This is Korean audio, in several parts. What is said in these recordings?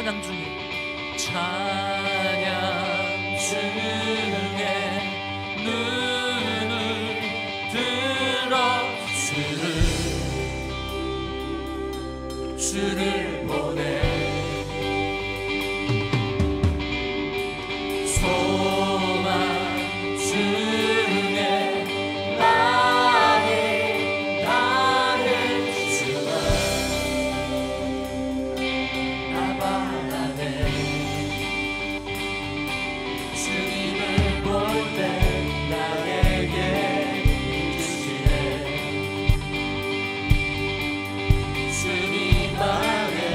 찬양 중에 찬양 중에 눈을 들어 주를 보내 주님 안에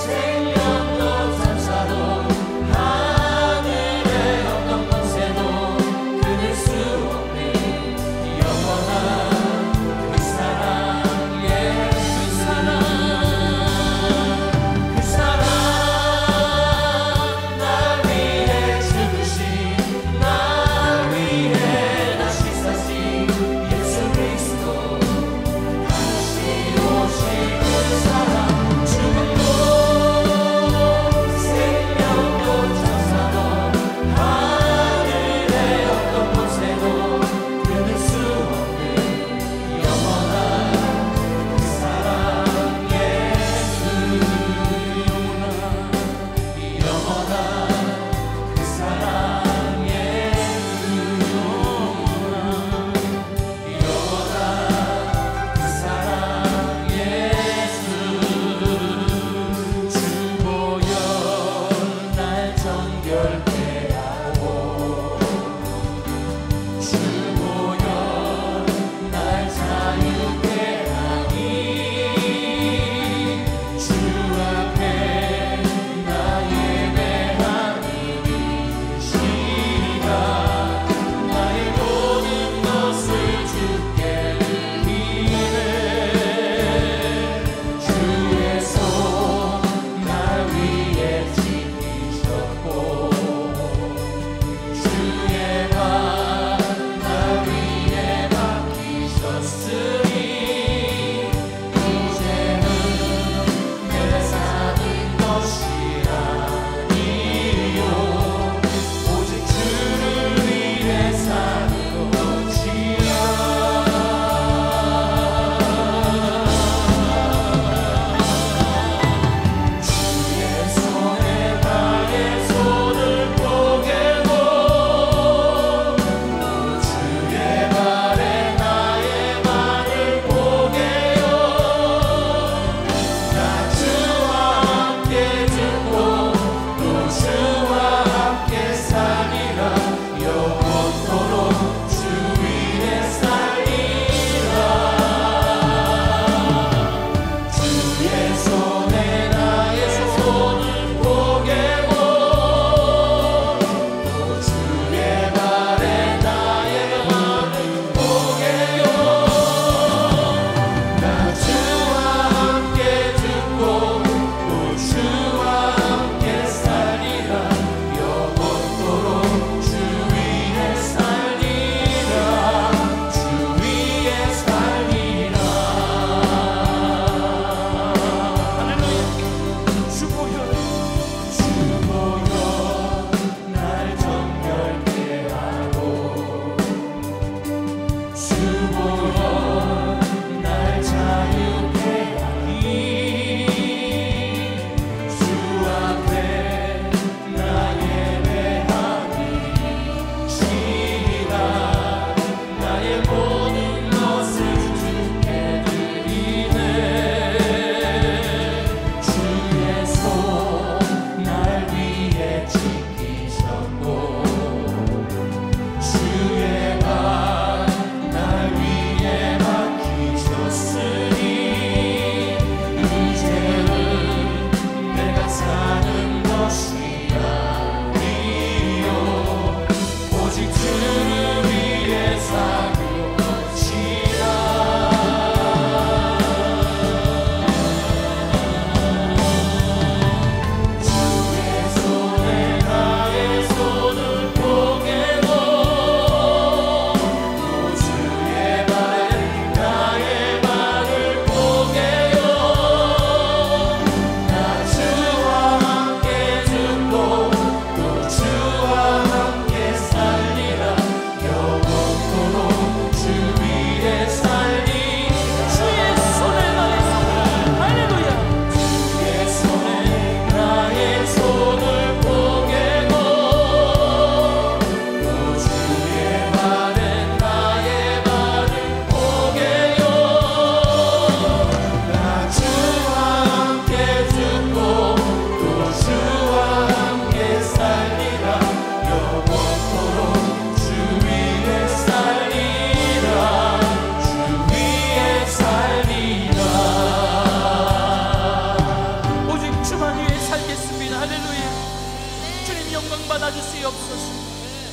생명도 천사도 하늘의 어떤 권세도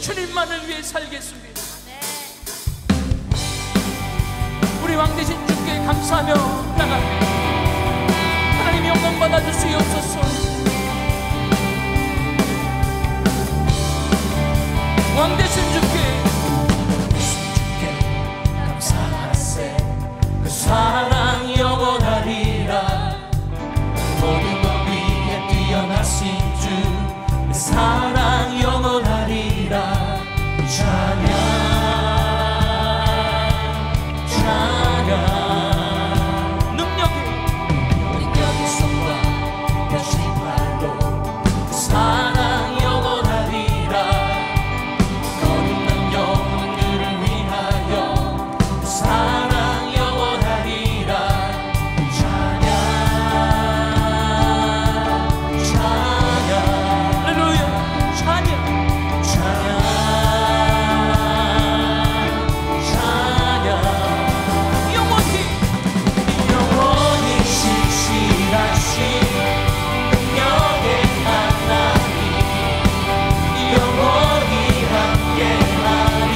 주님만을 위해 살겠습니다. 우리 왕되신 주께 감사하며 나갑니다. 하나님 영광 받아주시옵소서. 왕되신 주께 감사하세. 그 사랑 영원하리라. 모든 것 위에 뛰어나신 주, 그 사랑 영원하리라. 찬양 찬양. 능력이 손과 펴신 발로 그 사랑 영원하리라. 거듭난 영혼들을 위하여 그 사랑 영원하리라. 찬양 찬양. 할렐루야. 찬양 찬양 찬양. 영원히 신실하신 능력의 하나님, 영원히 함께하리.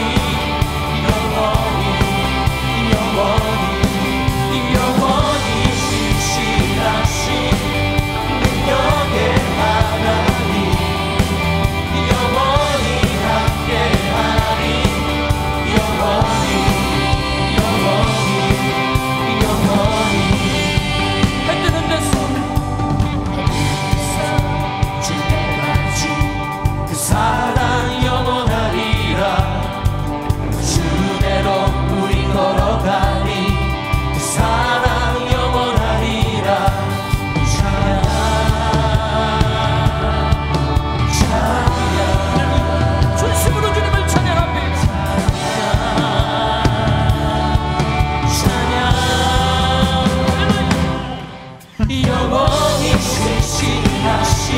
영원히 신실하신 능력의 하나님, 영원히 함께하리. 영원히 해 뜨는 데서 주대같이 그 사랑 영원하리라. 주대로 우리 걸어가리. 그 사랑 영원하리라. 찬양 찬양. 전심으로 주님을 찬양합니다. 찬양 영원히 신실하신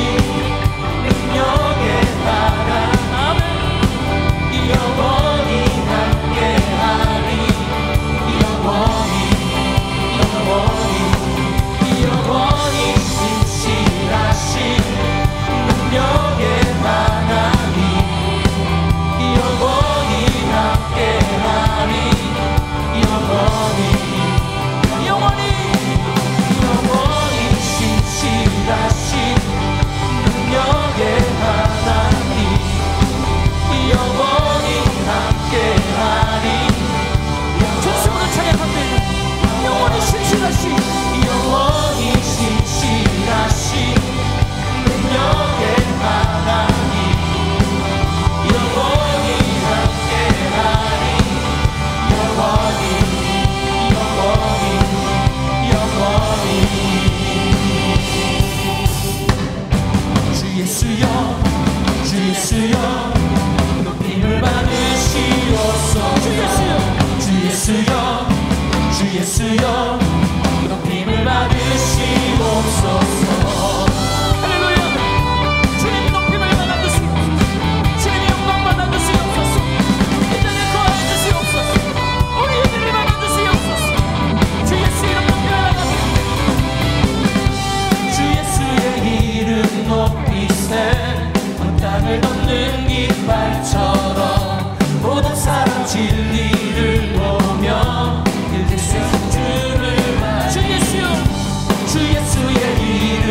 능력의 하나님, 영원히 함께하리. 영원히 신실하신 능력의 하나님, 영원히 함께하리. 영원히 신실하신 능력의 하나님, 영원히 함께하리. 전심으로 찬양합니다. 영원히 신실하신 능력의 하나님, 영원히 함께하리. 영원히 주 예수여 높임을 받으시옵소서. 주 예수여 높임을 받으시옵소서. 할렐루야. 주님 높임을 받아주시옵소서. 주님 영광 받아주시옵소서. 이 자리에 거하여 주시옵소서. 우리 예배를 받아주시옵소서. 주 예수 이름 높여 나갑니다. 주 예수의 이름 높이세. 온 땅을 덮는 깃발처럼 모든 사람 진리를 보며 주 예수의 이름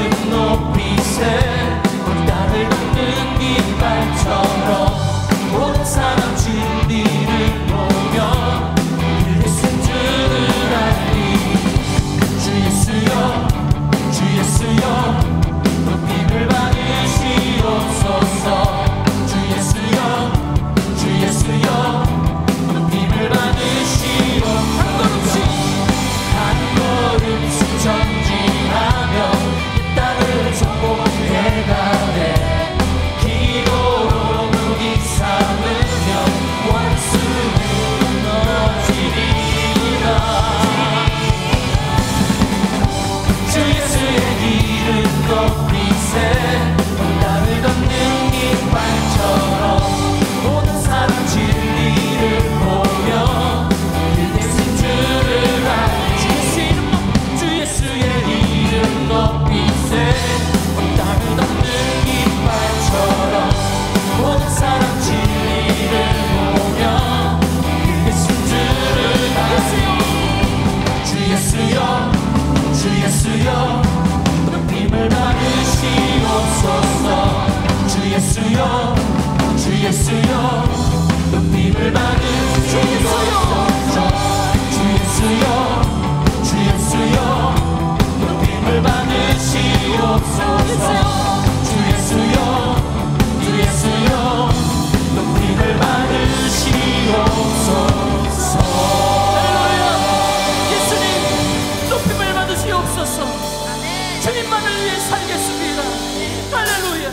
높임을 받으시옵소서. 주 예수여 주 예수여 높임을 받으시옵소서. 주 예수여 주 예수여 높임을 받으시옵소서. 할렐루야. 예수님 높임을 받으시옵소서. 주님만을 위해 살겠습니다. 할렐루야.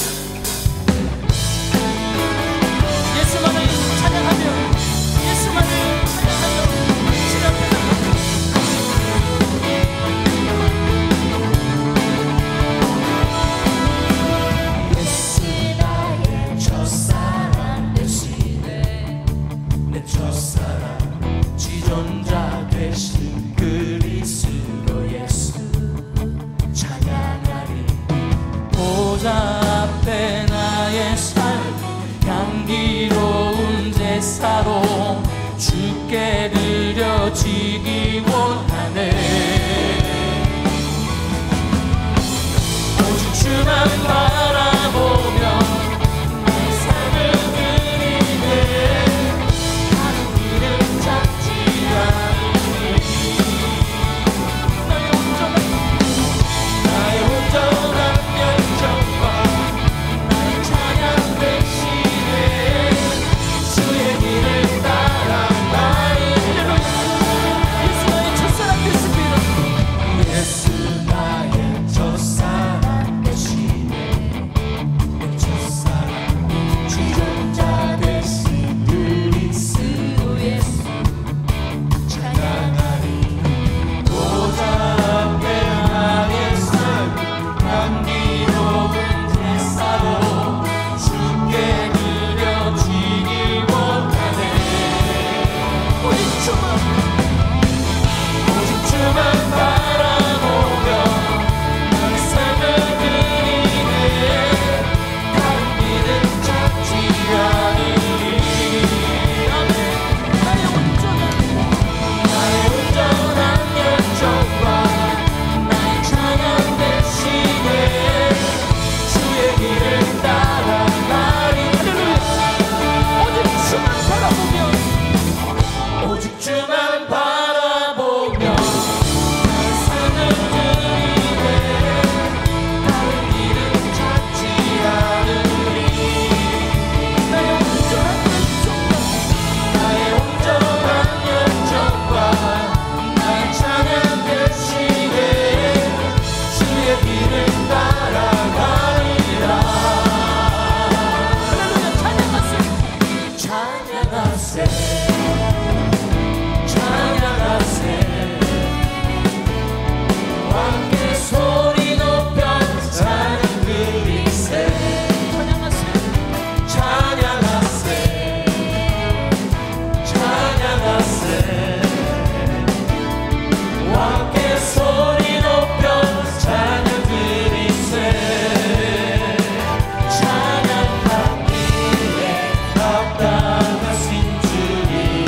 예수만을 찬양하며 예수만을 찬양하며 주 앞에 나갑니다. 예수 나의 첫사랑 되시네. 내 첫사랑 지존자 되신 그리스도 예수 찬양하리. 보좌 앞에 나의 삶 향기로운 제사로 주께 드려지기 원하네. 오직 주만 바라보며 나의 삶을 드리네. 다른 길은 찾지 않으니 나의 온전한 열정과 나의 찬양 대신에 주의 길을 따라가리. 예수 나의 첫사랑 됐습니다. 예수 나의 첫사랑 되시네. 내 첫사랑 주존자 되신 그리스도 예수 찬양하리. 보좌 앞에 나의 삶 향기로운 제사로 주께 드려지기 원하네. 오직 주만 바라보며 나의 삶을 드리네. 다른 길은 찾지 않으리. 아멘. 나의 온전한 열정과 나의 찬양 대신에 주의 길을 따라가리. 오직 주만 바라보며 오직 주만 바라보며 나의 삶을 드리네. 다른 길은 찾지 않으리. 나의 온전한 열정과 나의 찬양 대신에 주의 길을 따라가리라. 할렐루야. 찬양하세 찬양하세 함께 소리 높여 찬양 드리세. 찬양하세 찬양하세 찬양하세 함께 소리 높여 찬양 드리세. 찬양하기에 합당하신 주님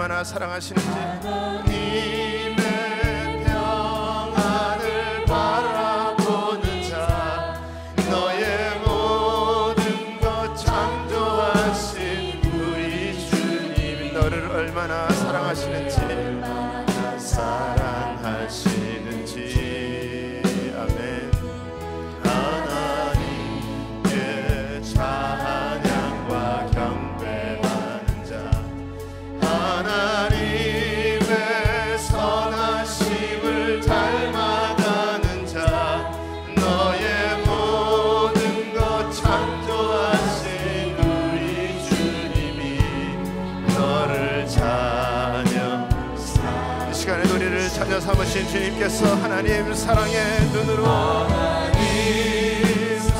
얼마나 사랑하시는지. 하나님의 평안을 바라보는 자, 너의 모든 것 창조하신 우리 주님, 너를 얼마나 사랑하시는지, 사랑하시는지. 아멘. 하나님께 찬양과 경배하는 자, 하나님의 선하심을 닮아가는 자, 너의 모든 것 창조하신 우리 주님이 너를 찬양. 이 시간에 우리를 찾아 삼으신 주님께서 하나님 사랑의 눈으로, 하나님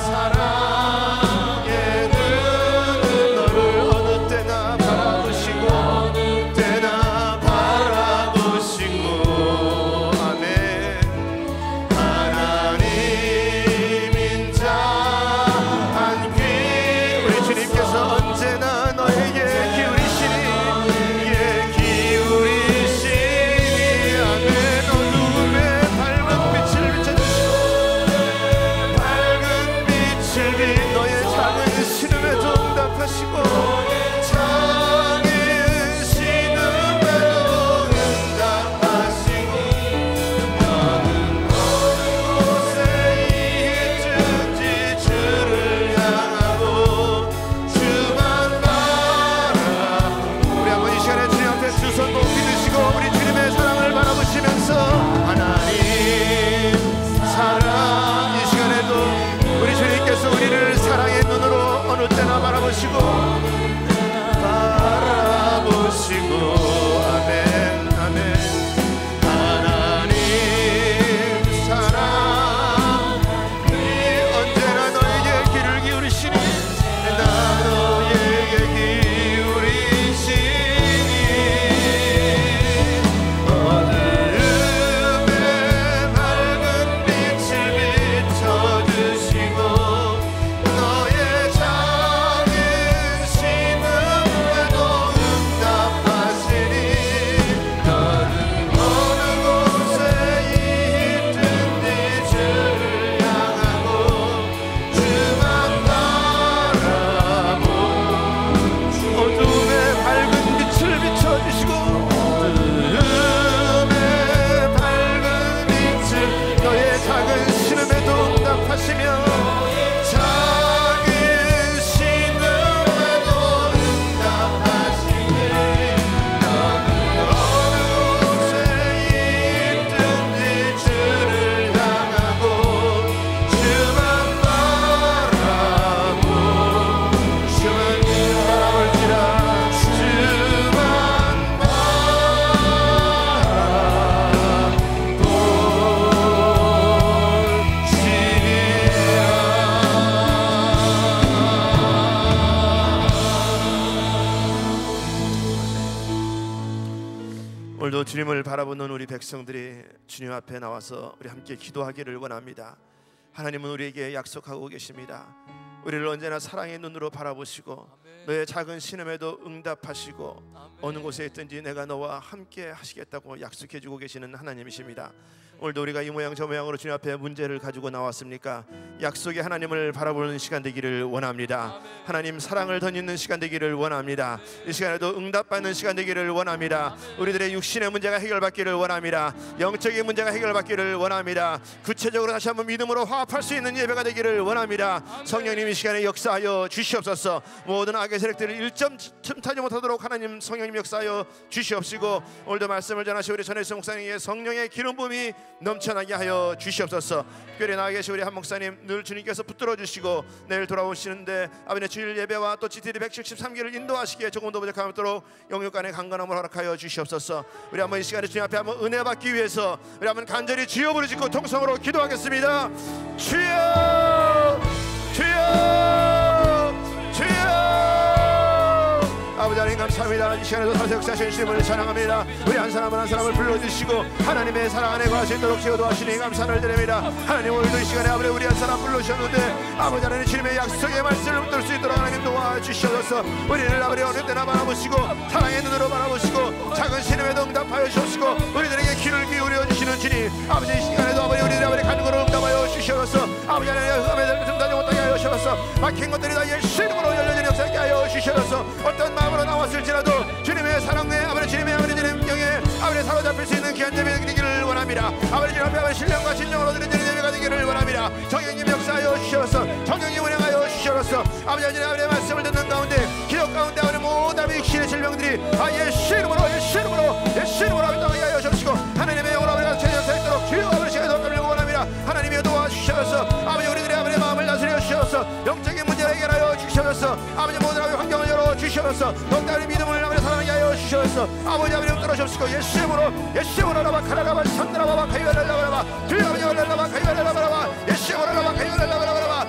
사랑의 눈은 너를 어느 때나 바라보시고, 어느 때나 바라보시고. 아멘. 하나님인 자 한 귀, 우리 주님께서 언제나 너에게 기울이시니, 어둠에 밝은 빛을 비춰주시고, 밝은 빛을 빛 너의 작은 신음에도 응답하시고, 작은 신음에도 응답하시고, 너는 어느 곳에 있든지 주를 향하고 주만 바라. 우리 한번 이 시간에 주님 앞에 두 손 높이 드시고 우리 주님의 사랑을 바라보시면서, 하나님 사랑, 이 시간에도 우리 주님께서 우리를 사랑의 눈으로 어느 때나 바라보시고 아멘 아멘. 하나님 사랑이 언제나 너에게 귀를 기울이시니, 나 너에게 기울이시니, 어둠에 밝은 빛을 비춰주시고, 너의 작은 신음에도 응답하시니, 너는 어느 곳에 있든지 주를 향하고 주만 바라보. 어둠에 밝은 빛을 비춰주시고, 어둠에 밝은 빛을 너의 작은 신음에도 응답하시며, 작은 신음에도 응답하시니, 너는 어느 곳에 있든지 주를 향하고 주만 바라보. 주만 바라볼지라, 주만 오늘도 주님을 바라보는 우리 백성들이 주님 앞에 나와서 우리 함께 기도하기를 원합니다. 하나님은 우리에게 약속하고 계십니다. 우리를 언제나 사랑의 눈으로 바라보시고, 너의 작은 신음에도 응답하시고, 어느 곳에 있든지 내가 너와 함께 하시겠다고 약속해주고 계시는 하나님이십니다. 오늘도 우리가 이 모양 저 모양으로 주님 앞에 문제를 가지고 나왔습니까? 약속의 하나님을 바라보는 시간 되기를 원합니다. 하나님 사랑을 덧입는 시간 되기를 원합니다. 이 시간에도 응답받는 시간 되기를 원합니다. 우리들의 육신의 문제가 해결받기를 원합니다. 영적인 문제가 해결받기를 원합니다. 구체적으로 다시 한번 믿음으로 화합할 수 있는 예배가 되기를 원합니다. 성령님 이 시간에 역사하여 주시옵소서. 모든 악의 세력들을 1점 틈타지 못하도록 하나님 성령님 역사하여 주시옵시고, 오늘도 말씀을 전하시 우리 전혜성 목사님의 성령의 기름 부음이 넘쳐나게 하여 주시옵소서. 특별히 나와 계신 우리 한 목사님 늘 주님께서 붙들어 주시고, 내일 돌아오시는데 아버지의 주일 예배와 또 GTD 173기를 인도하시기에 조금도 부족함 없도록 영육간의 강건함을 허락하여 주시옵소서. 우리 한번 이 시간에 주님 앞에 한번 은혜 받기 위해서 우리 한번 간절히 주여 부르짖고 통성으로 기도하겠습니다. 주여 주여 주여. 아버지 하나님 감사합니다. 감사합니다. 이 시간에도 살아서 역사하신 주님을 찬양합니다. 우리 한 사람 한 사람을 불러주시고 하나님의 사랑 안에 거할 수 있도록 지어도하시니 감사를 드립니다. 하나님 오늘도 이 시간에 아버지 우리 한 사람 불러주셨는데 아버지 하나님 주님의 약속의 말씀을 붙들 수 있도록 하나님 도와주셔서 우리를 아버지 어느 때나 바라보시고 사랑의 눈으로 바라보시고 작은 신음에도 응답하여 주시고 우리들에게 귀를 기울여 주시는 주님 아버지 이 시간에도 아버지 우리들의 아버지 간구를 응답하여 주셔서 아버지 하나님 흑암에 들다지 못하게 하여 주셔서 막힌 것들이 다 예수 이름으로 열려진 역사하게 하여 주셔서 어떤 마음으로 나왔을지라도 주님의 사랑에 아버지 주님의 아버지 주님 영에 아버지 사로잡힐 수 있는 귀한 예배가 되기를 원합니다. 아버지 주님 앞에 아버지 신령과 진정으로 드리는 예배가 되기를 원합니다. 성령님 역사하여 주셔서 성령님 운행하여 주셔서 아버지 하나님 아버지의 말씀을 듣는 가운데 기도 가운데 아버지 모든 아버지 육신의 질병들이 예수 이름으로 합당하게 하여 주시고 하나님의 영으로 아버지가 체질할 있도록 주여 아버지 시간에 도와주려고 원합니다. 하나님의 도와주셔서 아버지 우리들의 아버지의 마음을 다스려 주셔서 영적인 문제를 해결하여 주셔서 아버지 모든 아버지 환경을 열어 주셔서 너희들의 믿음을 아버지 사랑하게 하여 주셔서 아버지 아버지 떨어주시고 예수 이름으로 라바카라라바 산드라바바 가이와랄라바라바 주여 아버지 올라라바 가이와랄라바라바 예수 이름으로 라바 가이와랄라바라바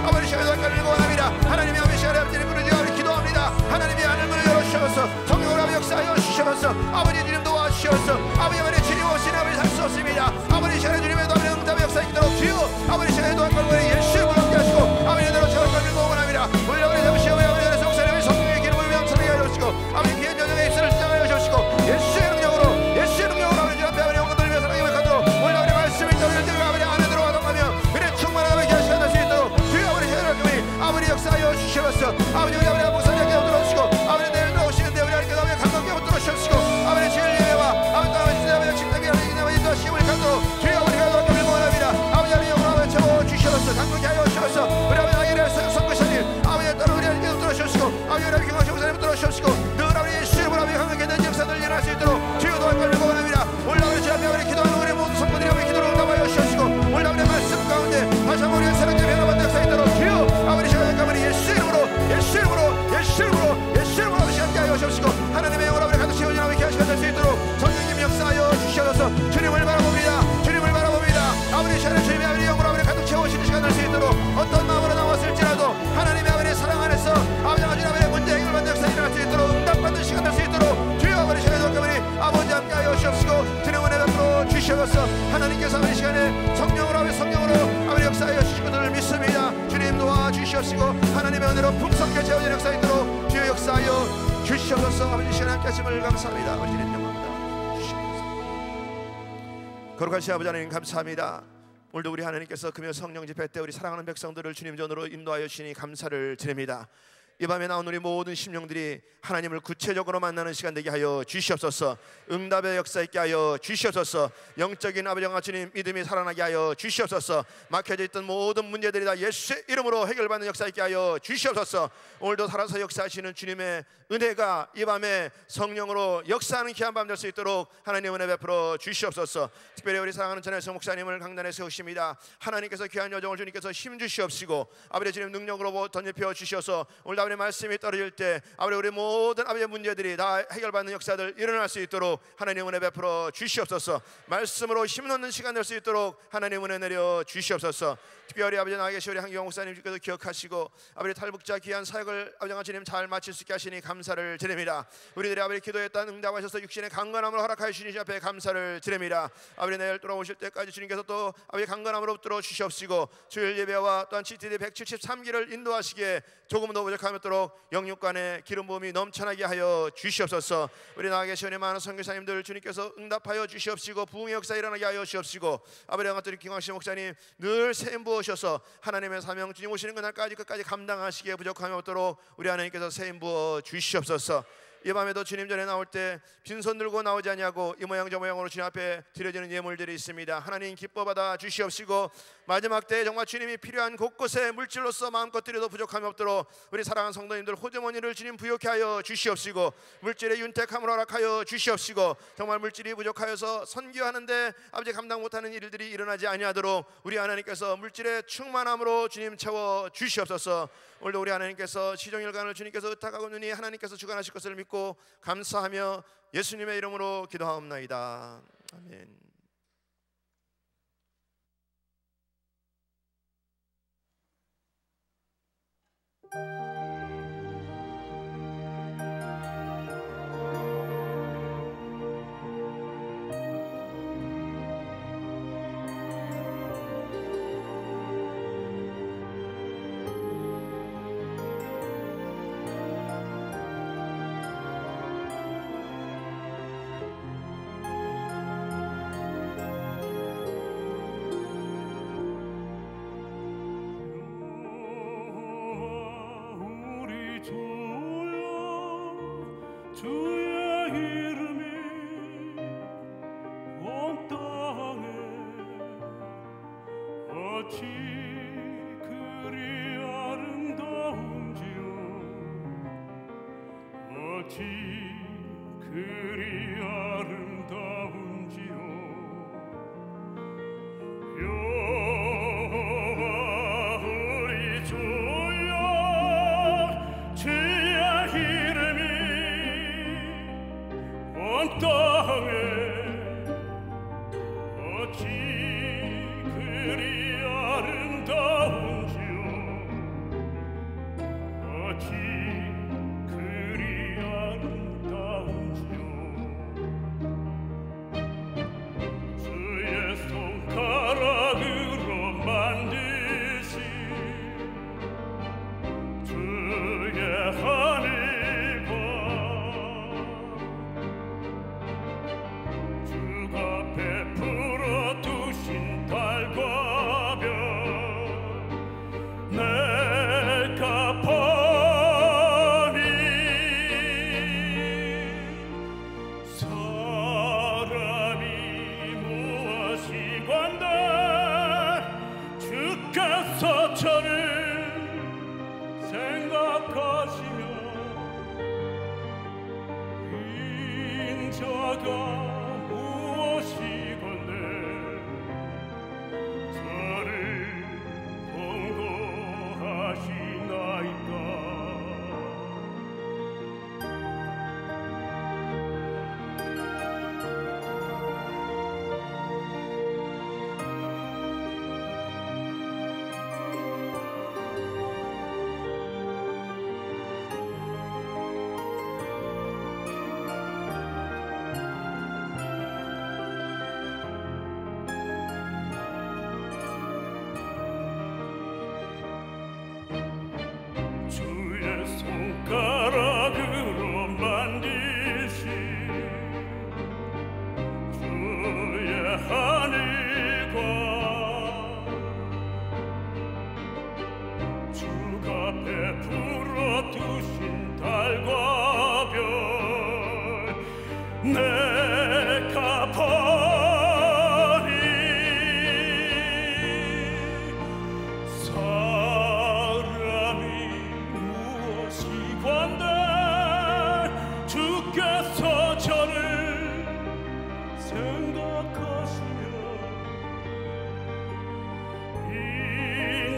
아버지 시간에 도와주시기 원합니다. 하나님의 아버지 시간에 아버지를 부르짖어 기도합니다. 하나님의 하늘문을 열어주셔서 성령으로 아버지 역사하여 주셔서 아버지 주님 도와주셔서 아버지 아버지 주님 없이는 아버지 살 수 없습니다. 아버지 시간에 주님의 도움을 응답의 역사하도록 주여 아버지 시간에 도와주시고 예수의 물을 함께 하시고 아버지 대로 채울 것을 원합니다. 우리 아버지 잡으시고 아버지 안에서 목사님의 성령의 기름을 명철하게 하여 주시고 아버지 귀한 여정의 입술을 시작하여 주시고 예수의 능력으로 아버지 주님 앞에 아버지 영광 돌리며 사랑의 말씀으로 우리 아버지 말씀을 떠올릴 때가 아버지 안에 들어가동하며 그래 충만하게 하시게 할 수 있도록 아버지 역사하여 주셔서 아버지 우리 아버지 목사님께 들어주시고 아버지 내일 들어오시는데 우리 아버지께 아버지 감동께 들어주시고 아버지 주일 예배와 아버지 아버지 아버지 직당이 아버지 또 시험을 갖도록 주여 아버지가 도와주시기 원합니다. 아버지 아버지 영으로 아버지 채워주셔서 강력히 하여 주셔서 우리 아버지 아기를 선교사님 아버지 따로 우리 아버지께 들어주시고 아버지 우리 아버지 김광식 목사님 들어주시고 늘 아버지 예수님으로 아버지 강력히 된 역사들 일어날 수 있도록 주여 도와주시기 원합니다. 우리 아버지 주 앞에 아버지 기도하는 우리 모든 성도들이 아버지 기도를 응답하여 주시고 우리 아버지 말씀 가운데 다시 한번 우리의 사랑의 변화받는 역사 있도록 주여 아버지 시간에 가버리 예수 이름으로 아버지 함께 하여 주시고 하나님의 영으로 아버지 가득 채워진 아버지 귀하시게 될 수 있도록 성령님 역사하여 주셔서 주님을 바라봅니다. 아버지 시간에 주님의 아버지 영으로 아버지 가득 채우시는 시간 될 수 있도록 어떤 마음으로 나왔을지라도 하나님의 아버지 사랑 안에서 아버지 아버지 문제 해결받는 역사 일어날 수 있도록 응답받는 시간 될 수 있도록 주여 아버지 시간에 가버리 아버지 함께 하여 주시고 주님의 은혜 베풀어 주셔서 하나님께서 아버지 시간에 성령으로 아버지 역사하여 주실 것을 믿습니다. 주님 도와주시옵시고 하나님의 은혜로 풍성하게 채워진 역사 있도록 주여 역사하여 주시옵소서. 아버지 시간에 함께 하심을 감사합니다. 아버지 주님 영광입니다. 주시옵소서. 거룩하신 아버지 하나님 감사합니다. 오늘도 우리 하나님께서 금요 성령 집회 때 우리 사랑하는 백성들을 주님 전으로 인도하여 주시니 감사를 드립니다. 이 밤에 나온 우리 모든 심령들이 하나님을 구체적으로 만나는 시간 되게 하여 주시옵소서. 응답의 역사 있게 하여 주시옵소서. 영적인 아버지 주님 믿음이 살아나게 하여 주시옵소서. 막혀져 있던 모든 문제들이 다 예수의 이름으로 해결받는 역사 있게 하여 주시옵소서. 오늘도 살아서 역사하시는 주님의 은혜가 이 밤에 성령으로 역사하는 귀한 밤 될 수 있도록 하나님 은혜 베풀어 주시옵소서. 특별히 우리 사랑하는 전혜성 목사님을 강단에 세우십니다. 하나님께서 귀한 여정을 주님께서 힘 주시옵시고 아버지 주님 능력으로 던져펴 주셔서 오늘 아버지 말씀이 떨어질 때 아버지 우리 모든 아버지의 문제들이 다 해결받는 역사들 일어날 수 있도록 하나님 은혜 베풀어 주시옵소서. 말씀으로 힘 넣는 시간 될 수 있도록 하나님 은혜 내려 주시옵소서. 특별히 아버지 나와 계시 우리 한경 목사님께서 기억하시고 아버지 탈북자 귀한 사역을 아버지 주님 잘 마칠 수 있게 하시니 감사를 드립니다. 우리들이 아버지 기도했던 응답하셔서 육신의 강건함을 허락하여 주시니 주님 앞에 감사를 드립니다. 아버지 내일 돌아오실 때까지 주님께서 또 아버지 강건함으로 붙들어 주시옵시고 주일 예배와 또한 GTD 173기를 인도하시기에 조금 더 부족함이 없도록 영육간의 기름 부음이 넘쳐나게 하여 주시옵소서. 우리 나와 계신 많은 선교사님들 주님께서 응답하여 주시옵시고 부흥의 역사 일어나게 하여 주시옵시고 아버지 영광들이 김광식 목사님 늘 세임 부으셔서 하나님의 사명 주님 오시는 그날까지 끝까지 감당하시기에 부족함이 없도록 우리 하나님께서 세임 부어 주시옵소서. 이 밤에도 주님 전에 나올 때 빈손 들고 나오지 아니하고 이 모양 저 모양으로 주님 앞에 드려지는 예물들이 있습니다. 하나님 기뻐 받아 주시옵시고 마지막 때에 정말 주님이 필요한 곳곳에 물질로서 마음껏 드려도 부족함이 없도록 우리 사랑하는 성도님들 호주머니를 주님 부욕케 하여 주시옵시고 물질의 윤택함을 허락하여 주시옵시고 정말 물질이 부족하여서 선교하는데 아버지 감당 못하는 일들이 일어나지 아니하도록 우리 하나님께서 물질의 충만함으로 주님 채워 주시옵소서. 오늘도 우리 하나님께서 시종일관을 주님께서 의탁하고 있느니 하나님께서 주관하실 것을 믿고 감사하며 예수님의 이름으로 기도하옵나이다. 아멘.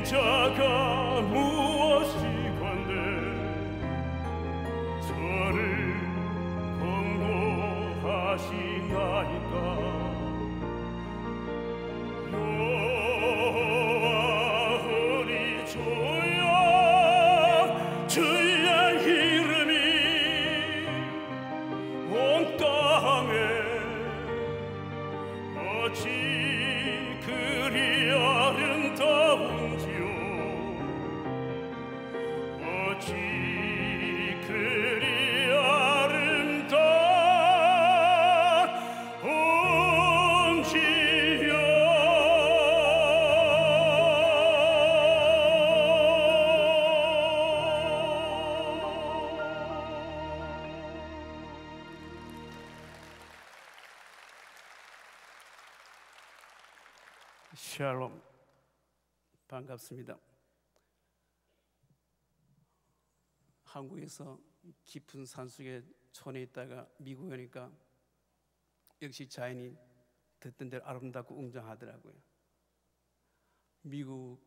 자가 무엇이건대 저를 권고하시나이까. 여호와 우리 주여 주의 이름이 온 땅에 어찌 그리 아름다운지요. 어찌 그리 아름다운지요. 샬롬, 반갑습니다. 한국에서 깊은 산속에 촌에 있다가 미국에 오니까 역시 자연이 듣던 대로 아름답고 웅장하더라고요. 미국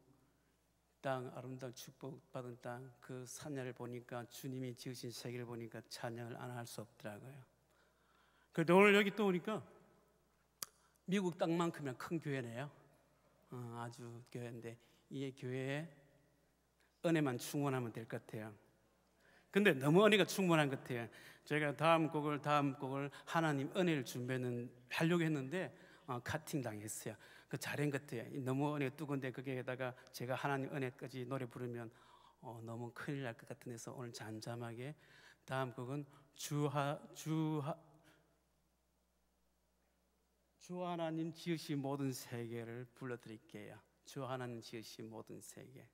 땅, 아름다운 축복받은 땅, 그 산야를 보니까 주님이 지으신 세계를 보니까 찬양을 안 할 수 없더라고요. 그런데 오늘 여기 또 오니까 미국 땅만큼이나 큰 교회네요. 아주 교회인데 이 교회에 은혜만 충만하면 될 것 같아요. 근데 너무 은혜가 충분한 것 같아요. 제가 다음 곡을 하나님 은혜를 하려고 했는데 카팅 당했어요. 그 잘한 것 같아요. 너무 은혜가 뜨거운데 거기에다가 제가 하나님 은혜까지 노래 부르면 너무 큰일 날 것 같은 데서 오늘 잠잠하게 다음 곡은 주 하나님 지으신 모든 세계를 불러드릴게요. 주 하나님 지으신 모든 세계.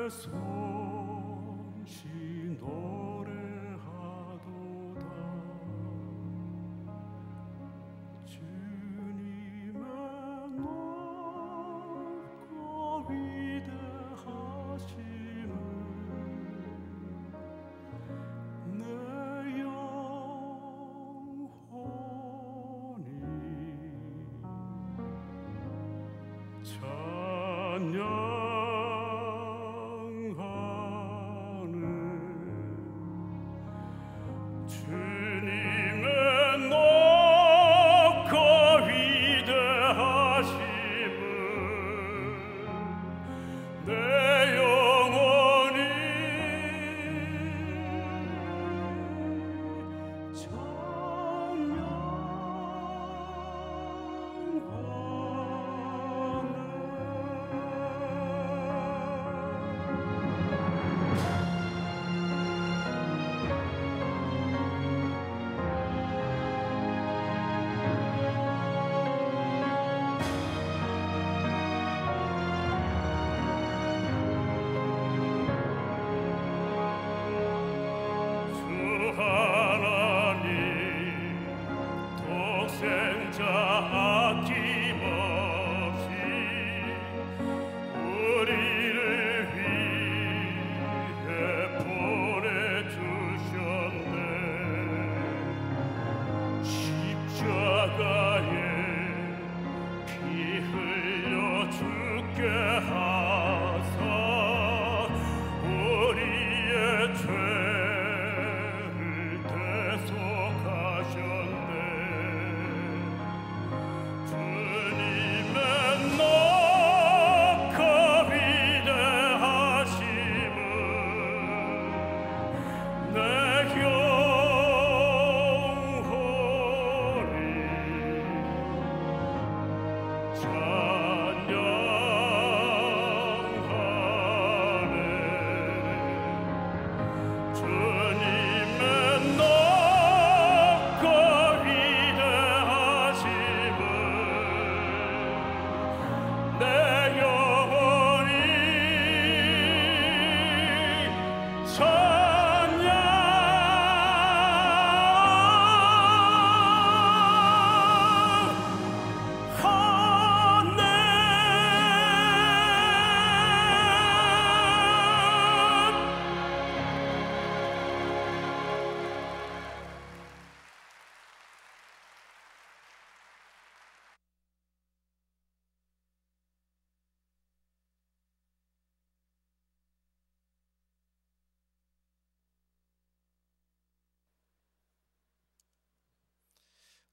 솜씨 노래하도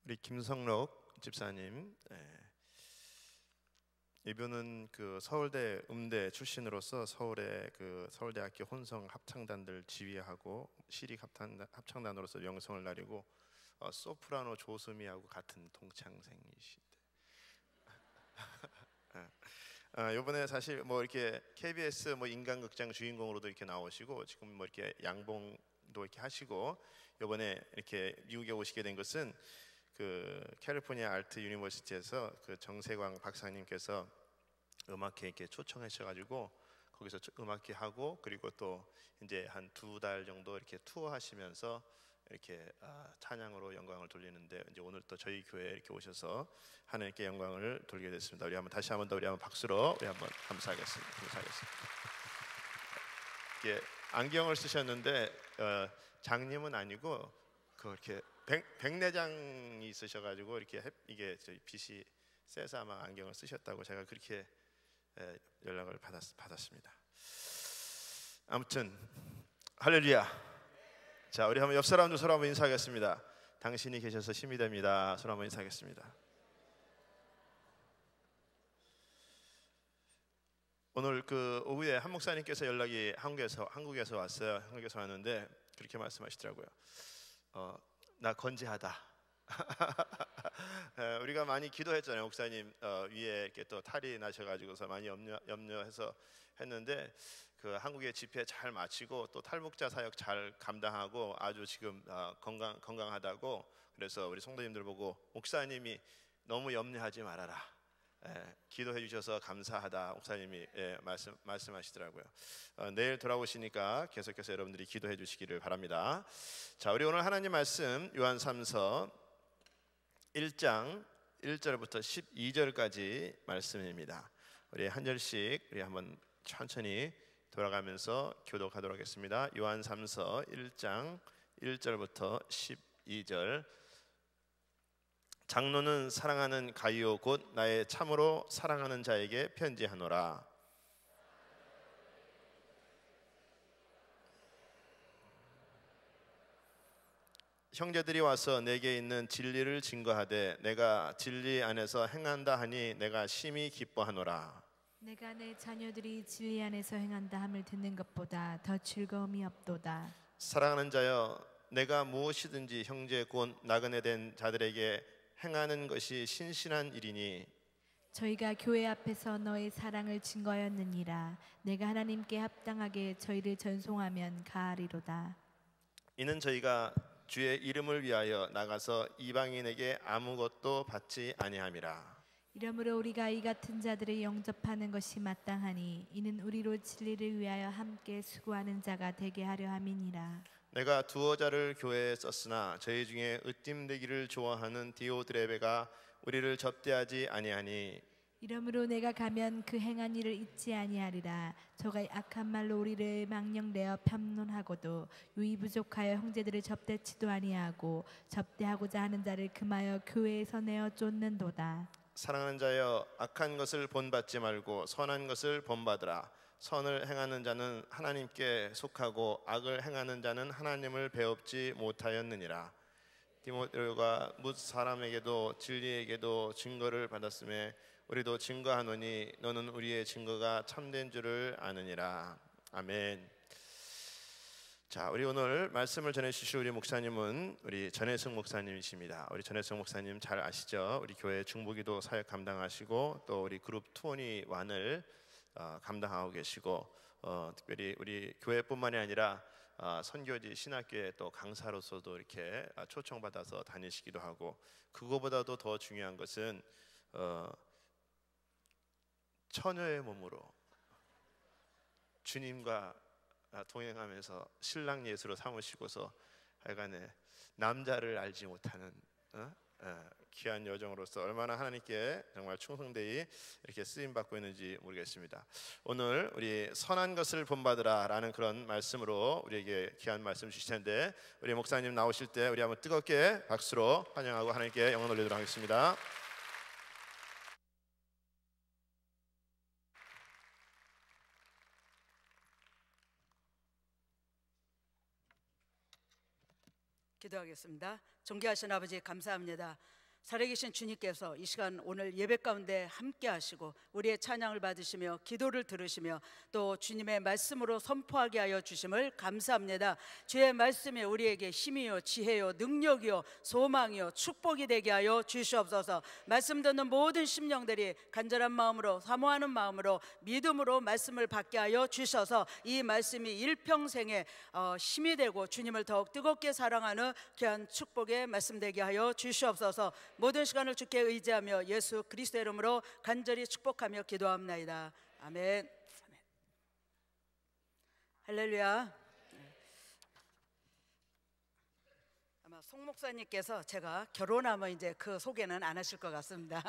우리 김성록 집사님, 이분은 그 서울대 음대 출신으로서 서울의 그 서울대학교 혼성 합창단들 지휘하고 시립 합창단으로서 명성을 나리고 소프라노 조수미하고 같은 동창생이시대. 이번에 사실 뭐 이렇게 KBS 뭐 인간극장 주인공으로도 이렇게 나오시고 지금 뭐 이렇게 양봉도 이렇게 하시고 이번에 이렇게 미국에 오시게 된 것은 그 캘리포니아 알트 유니버시티에서 그 정세광 박사님께서 음악회 이렇게 초청하셔가지고 거기서 음악회 하고 그리고 또 이제 한 2달 정도 이렇게 투어하시면서 이렇게 찬양으로 영광을 돌리는데 이제 오늘 또 저희 교회에 이렇게 오셔서 하나님께 영광을 돌리게 됐습니다. 우리 한번 다시 한번 더 우리 한번 박수로 우리 한번 감사하겠습니다. 이게 안경을 쓰셨는데 장님은 아니고 그렇게 백내장이 있으셔가지고 이렇게 이게 저희 빛이 세서 아마 안경을 쓰셨다고 제가 그렇게 연락을 받았습니다. 아무튼 할렐루야. 자, 우리 한번 옆 사람도 서로 한번 인사하겠습니다. 당신이 계셔서 힘이 됩니다. 서로 한번 인사하겠습니다. 오늘 그 오후에 한 목사님께서 연락이 한국에서 왔어요. 한국에서 왔는데 그렇게 말씀하시더라고요. 나 건재하다. 우리가 많이 기도했잖아요. 목사님 위에 이렇게 또 탈이 나셔가지고서 많이 염려해서 했는데 그 한국의 집회 잘 마치고 또 탈북자 사역 잘 감당하고 아주 지금 건강하다고 그래서 우리 성도님들 보고 목사님이 너무 염려하지 말아라. 기도해 주셔서 감사하다 목사님이 말씀하시더라고요. 내일 돌아오시니까 계속해서 여러분들이 기도해 주시기를 바랍니다. 자, 우리 오늘 하나님 말씀 요한 3서 1장 1절부터 12절까지 말씀입니다. 우리 한 절씩 우리 한번 천천히 돌아가면서 교독하도록 하겠습니다. 요한 3서 1장 1절부터 12절. 장로는 사랑하는 가이오 곧 나의 참으로 사랑하는 자에게 편지하노라. 형제들이 와서 내게 있는 진리를 증거하되 내가 진리 안에서 행한다 하니 내가 심히 기뻐하노라. 내가 내 자녀들이 진리 안에서 행한다 함을 듣는 것보다 더 즐거움이 없도다. 사랑하는 자여, 내가 무엇이든지 형제 곧 나그네 된 자들에게 행하는 것이 신실한 일이니 저희가 교회 앞에서 너의 사랑을 증거하였느니라. 내가 하나님께 합당하게 저희를 전송하면 가하리로다. 이는 저희가 주의 이름을 위하여 나가서 이방인에게 아무것도 받지 아니함이라. 이러므로 우리가 이 같은 자들을 영접하는 것이 마땅하니 이는 우리로 진리를 위하여 함께 수고하는 자가 되게 하려 함이니라. 내가 두어 자를 교회에 썼으나 저희 중에 으뜸되기를 좋아하는 디오드레베가 우리를 접대하지 아니하니 이러므로 내가 가면 그 행한 일을 잊지 아니하리라. 저가 악한 말로 우리를 망령되어 편론하고도 유의 부족하여 형제들을 접대치도 아니하고 접대하고자 하는 자를 금하여 교회에서 내어 쫓는도다. 사랑하는 자여, 악한 것을 본받지 말고 선한 것을 본받으라. 선을 행하는 자는 하나님께 속하고 악을 행하는 자는 하나님을 배웁지 못하였느니라. 디모데가 뭇 사람에게도 진리에게도 증거를 받았음에 우리도 증거하노니 너는 우리의 증거가 참된 줄을 아느니라. 아멘. 자, 우리 오늘 말씀을 전해주실 우리 목사님은 우리 전혜승 목사님이십니다. 우리 전혜승 목사님 잘 아시죠? 우리 교회 중보기도 사역 감당하시고 또 우리 그룹 21을 감당하고 계시고 특별히 우리 교회뿐만이 아니라 선교지 신학교에 또 강사로서도 이렇게 초청받아서 다니시기도 하고 그거보다도 더 중요한 것은 처녀의 몸으로 주님과 동행하면서 신랑 예수로 삼으시고서 하여간에 남자를 알지 못하는 귀한 여정으로서 얼마나 하나님께 정말 충성되이 이렇게 쓰임 받고 있는지 모르겠습니다. 오늘 우리 선한 것을 본받으라 라는 그런 말씀으로 우리에게 귀한 말씀 주실 텐데 우리 목사님 나오실 때 우리 한번 뜨겁게 박수로 환영하고 하나님께 영광 돌리도록 하겠습니다. 기도하겠습니다. 존귀하신 아버지 감사합니다. 살아계신 주님께서 이 시간 오늘 예배 가운데 함께 하시고 우리의 찬양을 받으시며 기도를 들으시며 또 주님의 말씀으로 선포하게 하여 주심을 감사합니다. 주의 말씀이 우리에게 힘이요 지혜요 능력이요 소망이요 축복이 되게 하여 주시옵소서. 말씀 듣는 모든 심령들이 간절한 마음으로 사모하는 마음으로 믿음으로 말씀을 받게 하여 주셔서 이 말씀이 일평생에 힘이 되고 주님을 더욱 뜨겁게 사랑하는 귀한 축복의 말씀 되게 하여 주시옵소서. 모든 시간을 주께 의지하며 예수 그리스도의 이름으로 간절히 축복하며 기도합나이다. 아멘. 할렐루야. 아마 송 목사님께서 제가 결혼하면 이제 그 소개는 안 하실 것 같습니다.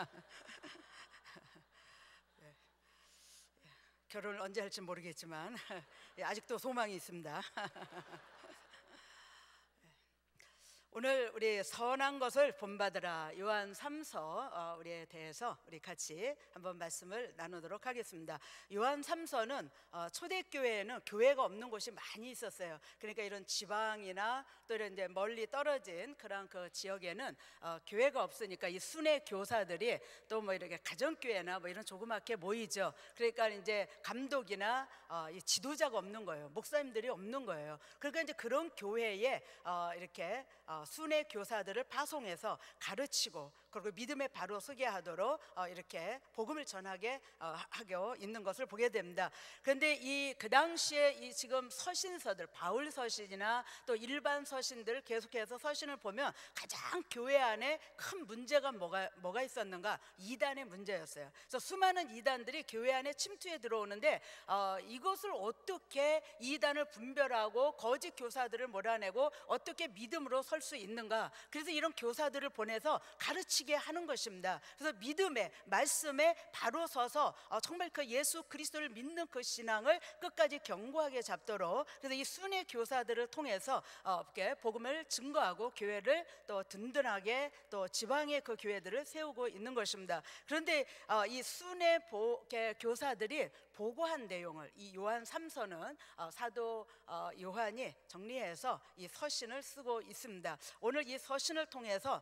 결혼을 언제 할지 모르겠지만 아직도 소망이 있습니다. 오늘 우리 선한 것을 본받으라 요한 3서 우리에 대해서 우리 같이 한번 말씀을 나누도록 하겠습니다. 요한 3서는 초대교회에는 교회가 없는 곳이 많이 있었어요. 그러니까 이런 지방이나 또 이런 이제 멀리 떨어진 그런 그 지역에는 교회가 없으니까 이 순회 교사들이 또 뭐 이렇게 가정교회나 뭐 이런 조그맣게 모이죠. 그러니까 이제 감독이나 이 지도자가 없는 거예요. 목사님들이 없는 거예요. 그러니까 이제 그런 교회에 이렇게 순회 교사들을 파송해서 가르치고 그리고 믿음에 바로 서게 하도록 이렇게 복음을 전하게 하고 있는 것을 보게 됩니다. 그런데 그 당시에 이 지금 서신서들 바울 서신이나 또 일반 서신들 계속해서 서신을 보면 가장 교회 안에 큰 문제가 뭐가 있었는가? 이단의 문제였어요. 그래서 수많은 이단들이 교회 안에 침투해 들어오는데 이것을 어떻게 이단을 분별하고 거짓 교사들을 몰아내고 어떻게 믿음으로 설 수 있는가? 그래서 이런 교사들을 보내서 가르치게 하는 것입니다. 그래서 믿음에 말씀에 바로 서서 정말 그 예수 그리스도를 믿는 그 신앙을 끝까지 견고하게 잡도록 그래서 이 순회 교사들을 통해서 복음을 증거하고 교회를 또 든든하게 또 지방의 그 교회들을 세우고 있는 것입니다. 그런데 이 순회 교사들이 보고한 내용을 이 요한 3서는 사도 요한이 정리해서 이 서신을 쓰고 있습니다. 오늘 이 서신을 통해서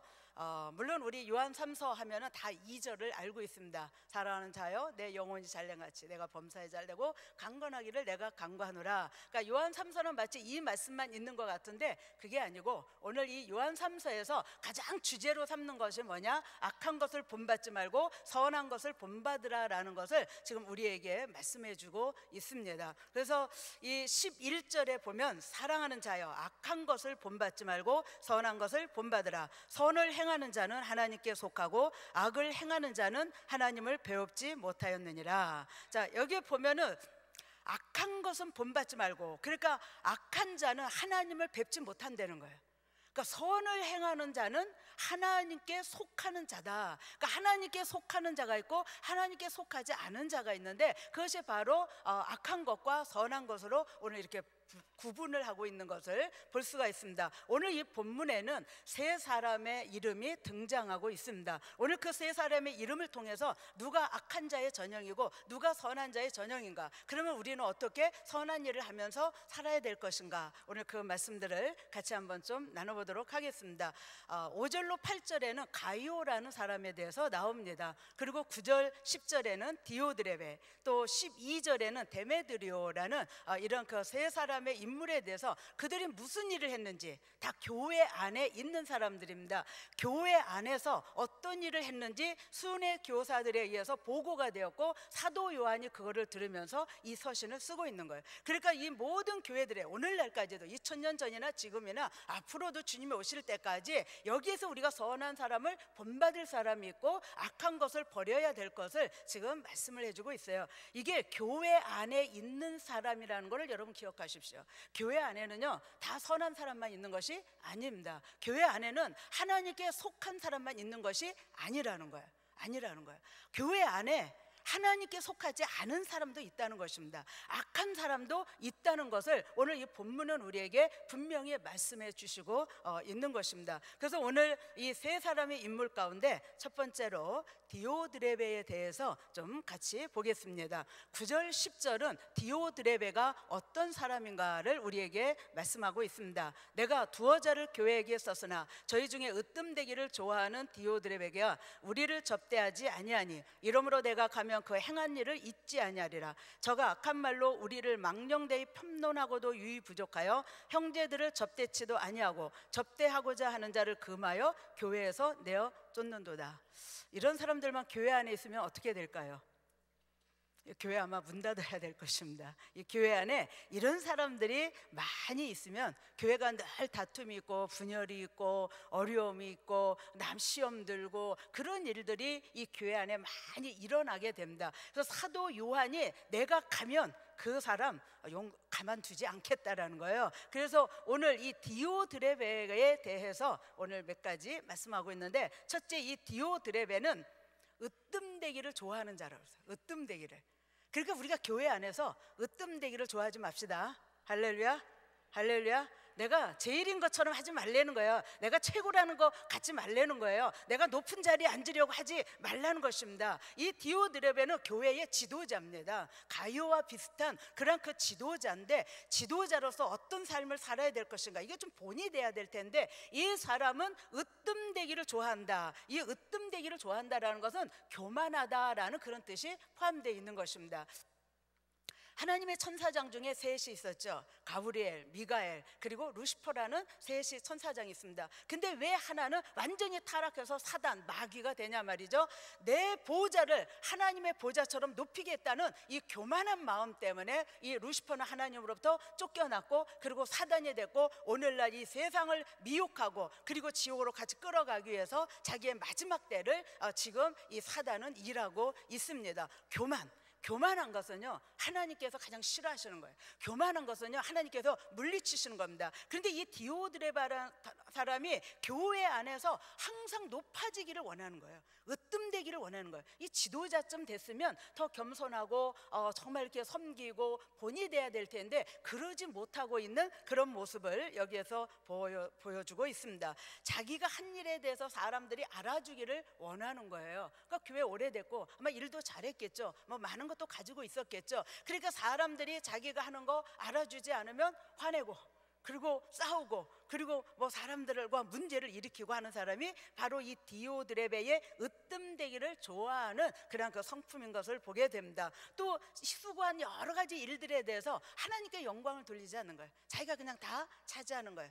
물론 우리 요한 3서 하면은 다 2절을 알고 있습니다. 사랑하는 자여 내 영혼이 잘된같이 내가 범사에 잘되고 강건하기를 내가 강구하노라. 그러니까 요한 3서는 마치 이 말씀만 있는 것 같은데 그게 아니고 오늘 이 요한 3서에서 가장 주제로 삼는 것이 뭐냐? 악한 것을 본받지 말고 선한 것을 본받으라라는 것을 지금 우리에게 말씀해 주고 있습니다. 그래서 이 11절에 보면 사랑하는 자여 악한 것을 본받지 말고 선한 것을 본받으라. 선을 행하는 자는 하나님께 속하고 악을 행하는 자는 하나님을 배웁지 못하였느니라. 자, 여기 보면은 악한 것은 본받지 말고 그러니까 악한 자는 하나님을 뵙지 못한다는 거예요. 그러니까 선을 행하는 자는 하나님께 속하는 자다. 그러니까 하나님께 속하는 자가 있고 하나님께 속하지 않은 자가 있는데 그것이 바로 악한 것과 선한 것으로 오늘 이렇게 구분을 하고 있는 것을 볼 수가 있습니다. 오늘 이 본문에는 세 사람의 이름이 등장하고 있습니다. 오늘 그 세 사람의 이름을 통해서 누가 악한 자의 전형이고 누가 선한 자의 전형인가? 그러면 우리는 어떻게 선한 일을 하면서 살아야 될 것인가? 오늘 그 말씀들을 같이 한번 좀 나눠보도록 하겠습니다. 5절로 8절에는 가이오라는 사람에 대해서 나옵니다. 그리고 9절 10절에는 디오드레베 또 12절에는 데메드리오라는 이런 그 세 사람의 인물에 대해서 그들이 무슨 일을 했는지 다 교회 안에 있는 사람들입니다. 교회 안에서 어떤 일을 했는지 순회 교사들에 의해서 보고가 되었고 사도 요한이 그거를 들으면서 이 서신을 쓰고 있는 거예요. 그러니까 이 모든 교회들의 오늘날까지도 2000년 전이나 지금이나 앞으로도 주님이 오실 때까지 여기에서 우리가 선한 사람을 본받을 사람이 있고 악한 것을 버려야 될 것을 지금 말씀을 해주고 있어요. 이게 교회 안에 있는 사람이라는 것을 여러분 기억하십시오. 교회 안에는요 다 선한 사람만 있는 것이 아닙니다. 교회 안에는 하나님께 속한 사람만 있는 것이 아니라는 거예요. 교회 안에 하나님께 속하지 않은 사람도 있다는 것입니다. 악한 사람도 있다는 것을 오늘 이 본문은 우리에게 분명히 말씀해 주시고 있는 것입니다. 그래서 오늘 이 세 사람의 인물 가운데 첫 번째로 디오드레베에 대해서 좀 같이 보겠습니다. 9절 10절은 디오드레베가 어떤 사람인가를 우리에게 말씀하고 있습니다. 내가 두어 자를 교회에게 썼으나 저희 중에 으뜸되기를 좋아하는 디오드레베가 우리를 접대하지 아니하니 이러므로 내가 가면 그 행한 일을 잊지 아니하리라. 저가 악한 말로 우리를 망령되이 편론하고도 유의 부족하여 형제들을 접대치도 아니하고 접대하고자 하는 자를 금하여 교회에서 내어 쫓는도다. 이런 사람들만 교회 안에 있으면 어떻게 될까요? 교회 아마 문 닫아야 될 것입니다. 이 교회 안에 이런 사람들이 많이 있으면 교회가 늘 다툼이 있고 분열이 있고 어려움이 있고 남 시험 들고 그런 일들이 이 교회 안에 많이 일어나게 됩니다. 그래서 사도 요한이 내가 가면 그 사람 가만두지 않겠다라는 거예요. 그래서 오늘 이 디오드레베에 대해서 오늘 몇 가지 말씀하고 있는데, 첫째, 이 디오드레베는 으뜸되기를 좋아하는 자라고 했어요. 으뜸되기를. 그러니까 우리가 교회 안에서 으뜸되기를 좋아하지 맙시다. 할렐루야, 할렐루야. 내가 제일인 것처럼 하지 말라는 거예요. 내가 최고라는 거 갖지 말라는 거예요. 내가 높은 자리에 앉으려고 하지 말라는 것입니다. 이 디오드레베는 교회의 지도자입니다. 가요와 비슷한 그런 그 지도자인데, 지도자로서 어떤 삶을 살아야 될 것인가, 이게 좀 본이 돼야 될 텐데, 이 사람은 으뜸되기를 좋아한다. 이 으뜸되기를 좋아한다라는 것은 교만하다라는 그런 뜻이 포함되어 있는 것입니다. 하나님의 천사장 중에 셋이 있었죠. 가브리엘, 미가엘, 그리고 루시퍼라는 셋이 천사장이 있습니다. 근데 왜 하나는 완전히 타락해서 사단, 마귀가 되냐 말이죠. 내 보좌를 하나님의 보좌처럼 높이겠다는 이 교만한 마음 때문에 이 루시퍼는 하나님으로부터 쫓겨났고, 그리고 사단이 됐고, 오늘날 이 세상을 미혹하고 그리고 지옥으로 같이 끌어가기 위해서 자기의 마지막 때를 지금 이 사단은 일하고 있습니다. 교만한 것은요, 하나님께서 가장 싫어하시는 거예요. 교만한 것은요, 하나님께서 물리치시는 겁니다. 그런데 이 디오드레바라는 사람이 교회 안에서 항상 높아지기를 원하는 거예요. 으뜸되기를 원하는 거예요. 이 지도자쯤 됐으면 더 겸손하고 정말 이렇게 섬기고 본이 돼야 될 텐데, 그러지 못하고 있는 그런 모습을 여기에서 보여주고 있습니다. 자기가 한 일에 대해서 사람들이 알아주기를 원하는 거예요. 그러니까 교회 오래됐고 아마 일도 잘했겠죠. 뭐 많은 것도 가지고 있었겠죠. 그러니까 사람들이 자기가 하는 거 알아주지 않으면 화내고, 그리고 싸우고, 그리고 뭐 사람들과 문제를 일으키고 하는 사람이 바로 이 디오드레베의 으뜸되기를 좋아하는 그런 그 성품인 것을 보게 됩니다. 또 수고한 여러 가지 일들에 대해서 하나님께 영광을 돌리지 않는 거예요. 자기가 그냥 다 차지하는 거예요.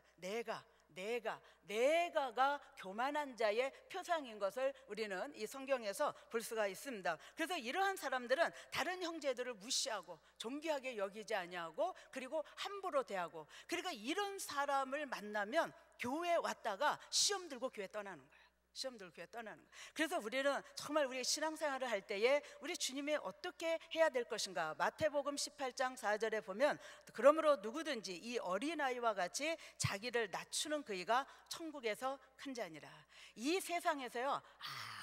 내가가 교만한 자의 표상인 것을 우리는 이 성경에서 볼 수가 있습니다. 그래서 이러한 사람들은 다른 형제들을 무시하고 존귀하게 여기지 아니하고, 그리고 함부로 대하고, 그러니까 이런 사람을 만나면 교회에 왔다가 시험 들고 교회 떠나는 거예요. 시험 들고 교회 떠나는 거예요. 그래서 우리는 정말 우리 신앙생활을 할 때에 우리 주님이 어떻게 해야 될 것인가, 마태복음 18장 4절에 보면, 그러므로 누구든지 이 어린아이와 같이 자기를 낮추는 그이가 천국에서 큰 자니라. 이 세상에서요,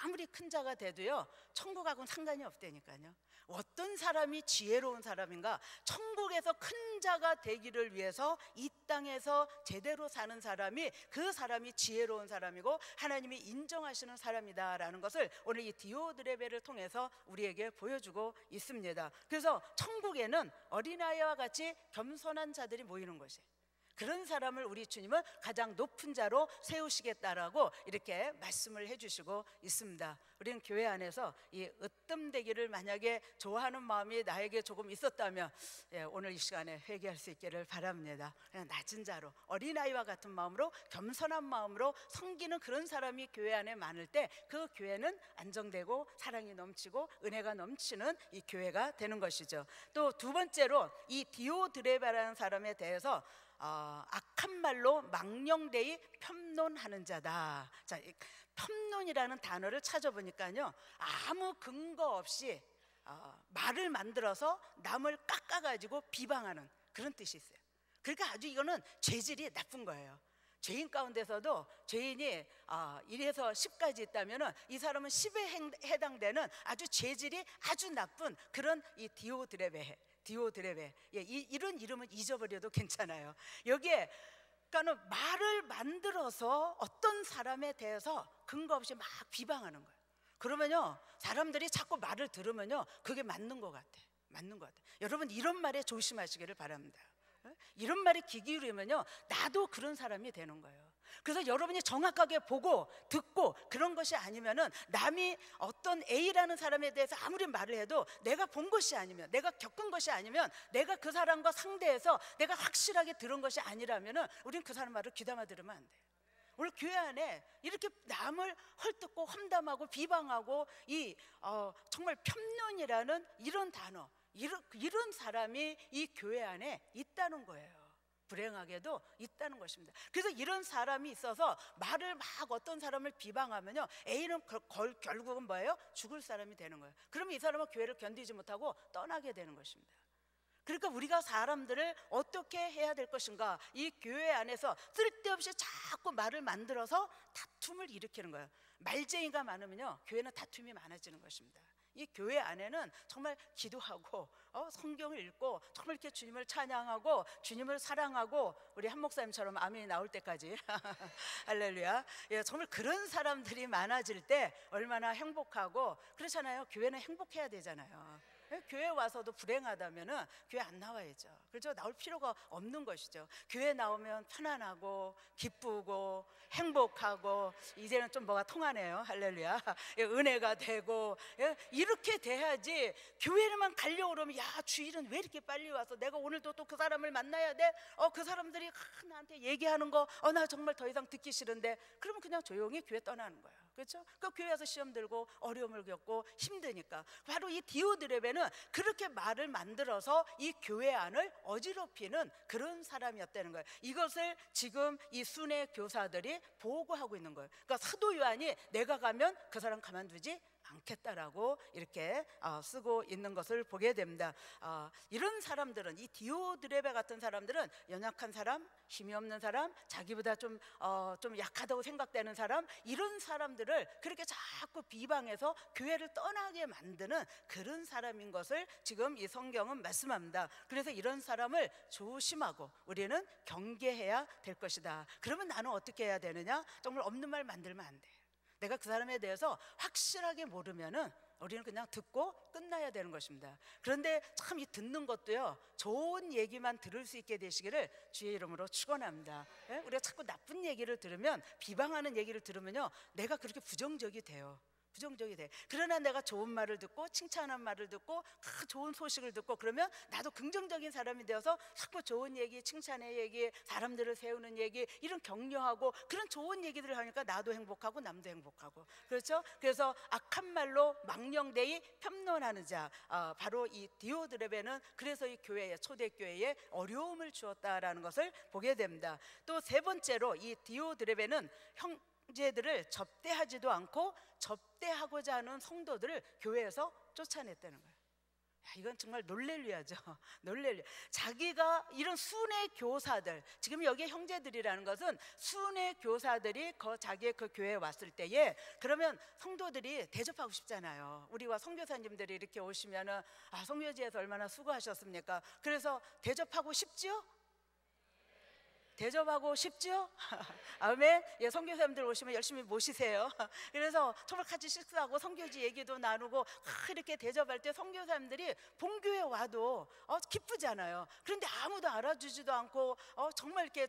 아무리 큰 자가 돼도요, 천국하고는 상관이 없다니까요. 어떤 사람이 지혜로운 사람인가? 천국에서 큰 자가 되기를 위해서 이 땅에서 제대로 사는 사람이, 그 사람이 지혜로운 사람이고 하나님이 인정하시는 사람이다라는 것을 오늘 이 디오드레베를 통해서 우리에게 보여주고 있습니다. 그래서 천국에는 어린아이와 같이 겸손한 자들이 모이는 것이에요. 그런 사람을 우리 주님은 가장 높은 자로 세우시겠다라고 이렇게 말씀을 해주시고 있습니다. 우리는 교회 안에서 이 으뜸되기를 만약에 좋아하는 마음이 나에게 조금 있었다면, 오늘 이 시간에 회개할 수 있기를 바랍니다. 그냥 낮은 자로, 어린아이와 같은 마음으로, 겸손한 마음으로 섬기는 그런 사람이 교회 안에 많을 때 그 교회는 안정되고 사랑이 넘치고 은혜가 넘치는 이 교회가 되는 것이죠. 또 두 번째로 이 디오드레베라는 사람에 대해서 악한 말로 망령되이 편론하는 자다. 자, 편론이라는 단어를 찾아보니까요, 아무 근거 없이 말을 만들어서 남을 깎아가지고 비방하는 그런 뜻이 있어요. 그러니까 아주 이거는 죄질이 나쁜 거예요. 죄인 가운데서도 죄인이 1에서 10까지 있다면 이 사람은 10에 해당되는 아주 죄질이 아주 나쁜 그런 이 디오드레베. 예, 이런 이름은 잊어버려도 괜찮아요. 여기에 그러니까 말을 만들어서 어떤 사람에 대해서 근거 없이 막 비방하는 거예요. 그러면요 사람들이 자꾸 말을 들으면요 그게 맞는 것 같아. 여러분 이런 말에 조심하시기를 바랍니다. 이런 말에 귀 기울이면요 나도 그런 사람이 되는 거예요. 그래서 여러분이 정확하게 보고 듣고 그런 것이 아니면은 남이 어떤 A라는 사람에 대해서 아무리 말을 해도 내가 본 것이 아니면, 내가 겪은 것이 아니면, 내가 그 사람과 상대해서 내가 확실하게 들은 것이 아니라면은 우리는 그 사람 말을 귀담아 들으면 안 돼요. 오늘 교회 안에 이렇게 남을 헐뜯고 험담하고 비방하고 정말 편론이라는 이런 단어, 이런 사람이 이 교회 안에 있다는 거예요. 불행하게도 있다는 것입니다. 그래서 이런 사람이 있어서 말을 막 어떤 사람을 비방하면요 A는 결국은 뭐예요? 죽을 사람이 되는 거예요. 그러면 이 사람은 교회를 견디지 못하고 떠나게 되는 것입니다. 그러니까 우리가 사람들을 어떻게 해야 될 것인가, 이 교회 안에서 쓸데없이 자꾸 말을 만들어서 다툼을 일으키는 거예요. 말쟁이가 많으면요 교회는 다툼이 많아지는 것입니다. 이 교회 안에는 정말 기도하고 성경을 읽고 정말 이렇게 주님을 찬양하고 주님을 사랑하고 우리 한 목사님처럼 아멘이 나올 때까지 할렐루야. 예, 정말 그런 사람들이 많아질 때 얼마나 행복하고 그렇잖아요. 교회는 행복해야 되잖아요. 교회 와서도 불행하다면은 교회 안 나와야죠. 그렇죠? 나올 필요가 없는 것이죠. 교회 나오면 편안하고 기쁘고 행복하고 이제는 좀 뭐가 통하네요. 할렐루야. 은혜가 되고 이렇게 돼야지. 교회를만 가려고 그러면 야 주일은 왜 이렇게 빨리 와서 내가 오늘도 또 그 사람을 만나야 돼? 그 사람들이 나한테 얘기하는 거 나 정말 더 이상 듣기 싫은데 그러면 그냥 조용히 교회 떠나는 거예요. 그렇죠? 그 교회 와서 시험 들고 어려움을 겪고 힘드니까. 바로 이 디오드레베는 그렇게 말을 만들어서 이 교회 안을 어지럽히는 그런 사람이었다는 거예요. 이것을 지금 이 순회 교사들이 보고하고 있는 거예요. 그러니까 사도 요한이 내가 가면 그 사람 가만두지 않겠다라고 이렇게 쓰고 있는 것을 보게 됩니다. 이런 사람들은, 이 디오드레베 같은 사람들은 연약한 사람, 힘이 없는 사람, 자기보다 좀 약하다고 생각되는 사람, 이런 사람들을 그렇게 자꾸 비방해서 교회를 떠나게 만드는 그런 사람인 것을 지금 이 성경은 말씀합니다. 그래서 이런 사람을 조심하고 우리는 경계해야 될 것이다. 그러면 나는 어떻게 해야 되느냐? 정말 없는 말 만들면 안 돼. 내가 그 사람에 대해서 확실하게 모르면은 우리는 그냥 듣고 끝나야 되는 것입니다. 그런데 참 이 듣는 것도요 좋은 얘기만 들을 수 있게 되시기를 주의 이름으로 축원합니다. 우리가 자꾸 나쁜 얘기를 들으면, 비방하는 얘기를 들으면요 내가 그렇게 부정적이 돼요. 그러나 내가 좋은 말을 듣고 칭찬한 말을 듣고 좋은 소식을 듣고 그러면 나도 긍정적인 사람이 되어서 자꾸 좋은 얘기, 칭찬의 얘기, 사람들을 세우는 얘기, 이런 격려하고 그런 좋은 얘기들을 하니까 나도 행복하고 남도 행복하고. 그렇죠? 그래서 악한 말로 망령되이 편론하는 자, 바로 이 디오드레베는 그래서 이 교회에, 초대교회에 어려움을 주었다라는 것을 보게 됩니다. 또 세 번째로 이 디오드레베는 형제들을 접대하지도 않고 접대하고자 하는 성도들을 교회에서 쫓아냈다는 거예요. 이건 정말 놀렐루야죠. 놀렐루야. 자기가 이런 순회 교사들, 지금 여기에 형제들이라는 것은 순회 교사들이 자기의 그 교회에 왔을 때에 그러면 성도들이 대접하고 싶잖아요. 우리와 선교사님들이 이렇게 오시면은 선교지에서 얼마나 수고하셨습니까? 그래서 대접하고 싶지요? 대접하고 싶죠? 아멘. 예, 선교사님들 오시면 열심히 모시세요. 그래서 정말 같이 식사하고 선교지 얘기도 나누고 이렇게 대접할 때 선교사님들이 본교회 와도 기쁘잖아요. 그런데 아무도 알아주지도 않고 정말 이렇게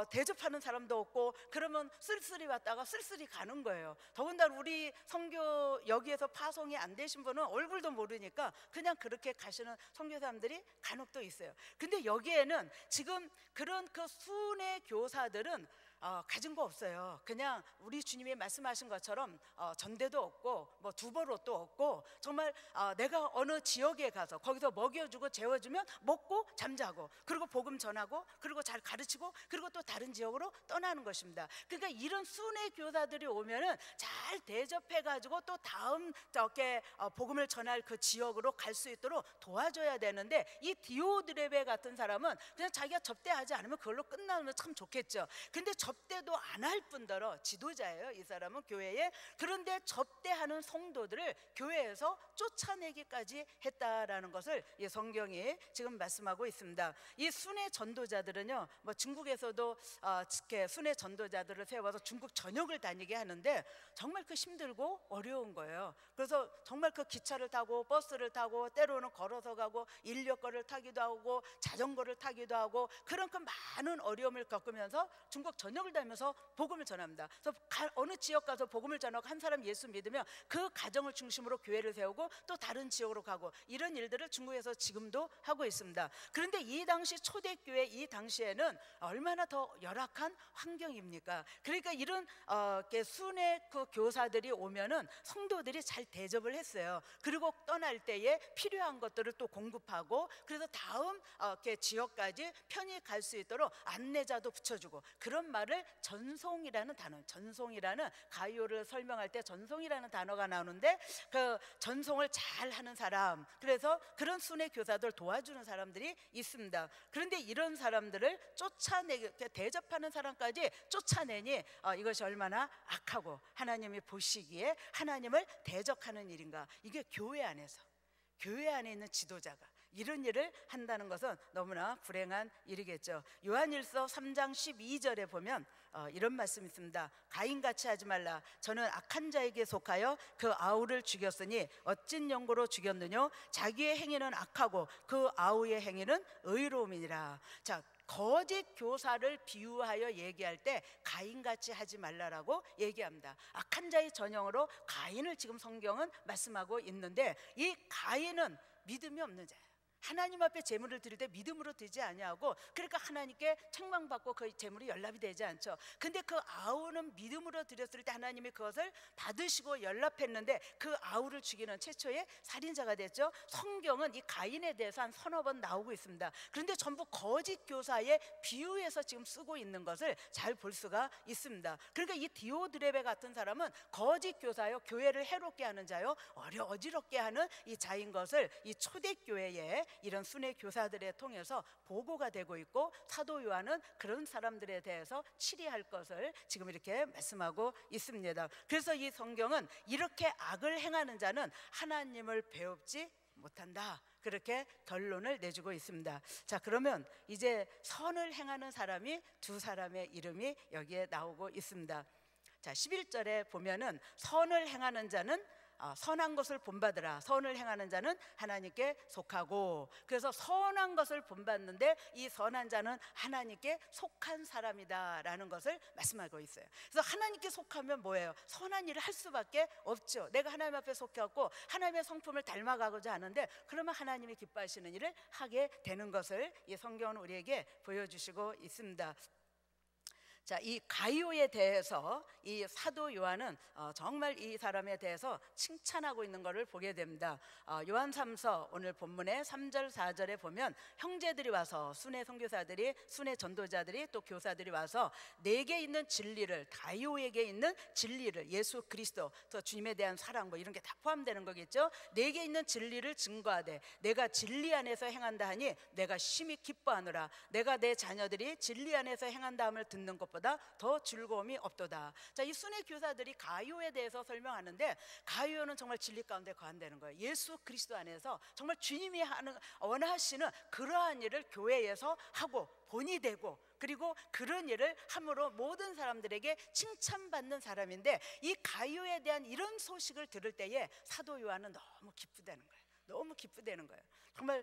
대접하는 사람도 없고 그러면 쓸쓸히 왔다가 쓸쓸히 가는 거예요. 더군다나 우리 선교 여기에서 파송이 안 되신 분은 얼굴도 모르니까 그냥 그렇게 가시는 선교사님들이 간혹 또 있어요. 근데 여기에는 지금 그런 그 순회 교사들은 가진 거 없어요. 그냥 우리 주님이 말씀하신 것처럼 전대도 없고 뭐 두보로도 없고 정말 내가 어느 지역에 가서 거기서 먹여주고 재워주면 먹고 잠자고 그리고 복음 전하고 그리고 잘 가르치고 그리고 또 다른 지역으로 떠나는 것입니다. 그러니까 이런 순회 교사들이 오면은 잘 대접해가지고 또 다음 복음을 전할 그 지역으로 갈 수 있도록 도와줘야 되는데 이 디오드레베 같은 사람은 그냥 자기가 접대하지 않으면 그걸로 끝나면 참 좋겠죠. 근데 접대도 안 할 뿐더러 지도자예요. 이 사람은 교회에. 그런데 접대하는 성도들을 교회에서 쫓아내기까지 했다라는 것을 이 성경이 지금 말씀하고 있습니다. 이 순회 전도자들은요, 뭐 중국에서도 이렇게 순회 전도자들을 세워서 중국 전역을 다니게 하는데 정말 그 힘들고 어려운 거예요. 그래서 정말 그 기차를 타고 버스를 타고 때로는 걸어서 가고 인력거를 타기도 하고 자전거를 타기도 하고 그런 그 많은 어려움을 겪으면서 중국 전역을 다니면서 복음을 전합니다. 그래서 어느 지역 가서 복음을 전하고 한 사람 예수 믿으면 그 가정을 중심으로 교회를 세우고 또 다른 지역으로 가고 이런 일들을 중국에서 지금도 하고 있습니다. 그런데 이 당시 초대교회 이 당시에는 얼마나 더 열악한 환경입니까? 그러니까 이런 순회 그 교사들이 오면은 성도들이 잘 대접을 했어요. 그리고 떠날 때에 필요한 것들을 또 공급하고 그래서 다음 지역까지 편히 갈 수 있도록 안내자도 붙여주고 그런 말을 전송이라는 단어, 전송이라는 가이오를 설명할 때 전송이라는 단어가 나오는데 그 전송을 잘 하는 사람, 그래서 그런 순회 교사들 도와주는 사람들이 있습니다. 그런데 이런 사람들을 대접하는 사람까지 쫓아내니 이것이 얼마나 악하고 하나님이 보시기에 하나님을 대적하는 일인가. 이게 교회 안에 있는 지도자가 이런 일을 한다는 것은 너무나 불행한 일이겠죠. 요한일서 3장 12절에 보면 이런 말씀이 있습니다. 가인같이 하지 말라. 저는 악한 자에게 속하여 그 아우를 죽였으니 어찐 연고로 죽였느뇨. 자기의 행위는 악하고 그 아우의 행위는 의로움이니라. 자, 거짓 교사를 비유하여 얘기할 때 가인같이 하지 말라라고 얘기합니다. 악한 자의 전형으로 가인을 지금 성경은 말씀하고 있는데 이 가인은 믿음이 없는 자예요. 하나님 앞에 제물을 드릴 때 믿음으로 드리지 아니하고 그러니까 하나님께 책망받고 그 제물이 연락이 되지 않죠. 근데 그 아우는 믿음으로 드렸을 때 하나님이 그것을 받으시고 연락했는데 그 아우를 죽이는 최초의 살인자가 됐죠. 성경은 이 가인에 대해서 한 서너 번 나오고 있습니다. 그런데 전부 거짓 교사의 비유에서 지금 쓰고 있는 것을 잘 볼 수가 있습니다. 그러니까 이 디오드레베 같은 사람은 거짓 교사요, 교회를 해롭게 하는 자요, 어지럽게 하는 이 자인 것을 이 초대교회에 이런 순회 교사들에 통해서 보고가 되고 있고 사도 요한은 그런 사람들에 대해서 치리할 것을 지금 이렇게 말씀하고 있습니다. 그래서 이 성경은 이렇게 악을 행하는 자는 하나님을 배웁지 못한다, 그렇게 결론을 내주고 있습니다. 자, 그러면 이제 선을 행하는 사람이 두 사람의 이름이 여기에 나오고 있습니다. 자, 11절에 보면은 선을 행하는 자는 선한 것을 본받으라. 선을 행하는 자는 하나님께 속하고, 그래서 선한 것을 본받는데 이 선한 자는 하나님께 속한 사람이다 라는 것을 말씀하고 있어요. 그래서 하나님께 속하면 뭐예요? 선한 일을 할 수밖에 없죠. 내가 하나님 앞에 속해갖고 하나님의 성품을 닮아가고자 하는데 그러면 하나님이 기뻐하시는 일을 하게 되는 것을 이 성경은 우리에게 보여주시고 있습니다. 자, 이 가이오에 대해서 이 사도 요한은 정말 이 사람에 대해서 칭찬하고 있는 것을 보게 됩니다. 요한 3서 오늘 본문의 3절 4절에 보면 형제들이 와서 순회 선교사들이, 순회 전도자들이, 또 교사들이 와서 내게 있는 진리를, 가이오에게 있는 진리를, 예수 그리스도, 또 주님에 대한 사랑, 뭐 이런 게 다 포함되는 거겠죠. 내게 있는 진리를 증거하되 내가 진리 안에서 행한다 하니 내가 심히 기뻐하노라. 내가 내 자녀들이 진리 안에서 행한다 함을 듣는 것보다 더 즐거움이 없도다. 자, 이 순회 교사들이 가이오에 대해서 설명하는데 가이오는 정말 진리 가운데 거한다는 거예요. 예수 그리스도 안에서 정말 주님이 원하시는 그러한 일을 교회에서 하고 본이 되고, 그리고 그런 일을 함으로 모든 사람들에게 칭찬받는 사람인데 이 가이오에 대한 이런 소식을 들을 때에 사도 요한은 너무 기쁘다는 거예요. 너무 기쁘다는 거예요. 정말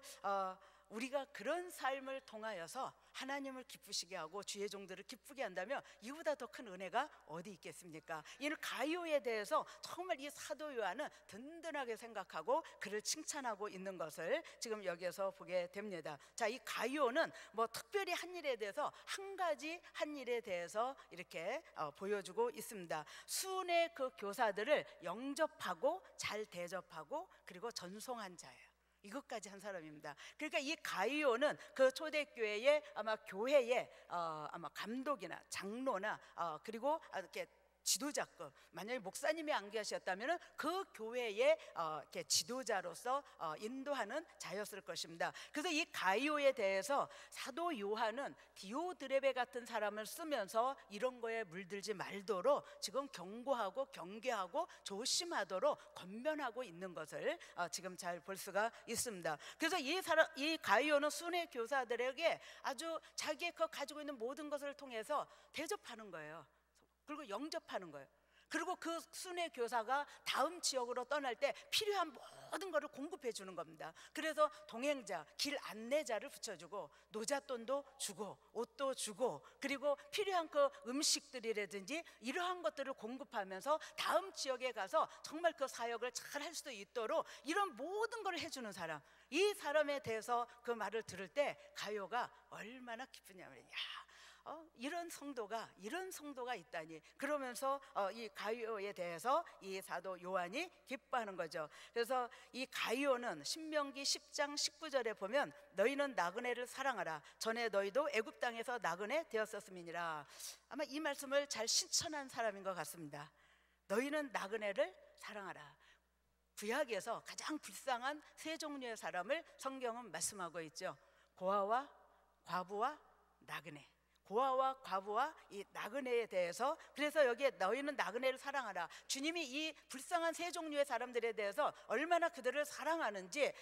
우리가 그런 삶을 통하여서 하나님을 기쁘시게 하고 주의 종들을 기쁘게 한다면 이보다 더 큰 은혜가 어디 있겠습니까? 이는 가이오에 대해서 정말 이 사도 요한은 든든하게 생각하고 그를 칭찬하고 있는 것을 지금 여기에서 보게 됩니다. 자, 이 가이오는 뭐 특별히 한 일에 대해서 한 가지 한 일에 대해서 이렇게 보여주고 있습니다. 순회 그 교사들을 영접하고 잘 대접하고 그리고 전송한 자예요. 이것까지 한 사람입니다. 그러니까 이 가이오는 그 초대교회의 아마 교회의 아마 감독이나 장로나 그리고 이렇게 지도자급, 만약에 목사님이 안 계셨다면 그 교회의 이렇게 지도자로서 인도하는 자였을 것입니다. 그래서 이 가이오에 대해서 사도 요한은 디오드레베 같은 사람을 쓰면서 이런 거에 물들지 말도록 지금 경고하고 경계하고 조심하도록 권면하고 있는 것을 지금 잘 볼 수가 있습니다. 그래서 이 가이오는 순회 교사들에게 아주 자기의 가지고 있는 모든 것을 통해서 대접하는 거예요. 그리고 영접하는 거예요. 그리고 그 순회 교사가 다음 지역으로 떠날 때 필요한 모든 것을 공급해 주는 겁니다. 그래서 동행자, 길 안내자를 붙여주고 노잣돈도 주고 옷도 주고 그리고 필요한 그 음식들이라든지 이러한 것들을 공급하면서 다음 지역에 가서 정말 그 사역을 잘 할 수 있도록 이런 모든 걸 해주는 사람, 이 사람에 대해서 그 말을 들을 때 가요가 얼마나 기쁘냐면 이런 성도가 있다니, 그러면서 이 가이오에 대해서 이 사도 요한이 기뻐하는 거죠. 그래서 이 가이오는 신명기 10장 19절에 보면 너희는 나그네를 사랑하라. 전에 너희도 애굽 땅에서 나그네 되었었음이니라. 아마 이 말씀을 잘 실천한 사람인 것 같습니다. 너희는 나그네를 사랑하라. 구약에서 가장 불쌍한 세 종류의 사람을 성경은 말씀하고 있죠. 고아와 과부와 나그네. 고아와 과부와 이 나그네에 대해서, 그래서 여기에 너희는 나그네를 사랑하라. 주님이 이 불쌍한 세 종류의 사람들에 대해서 얼마나 그들을 사랑하는지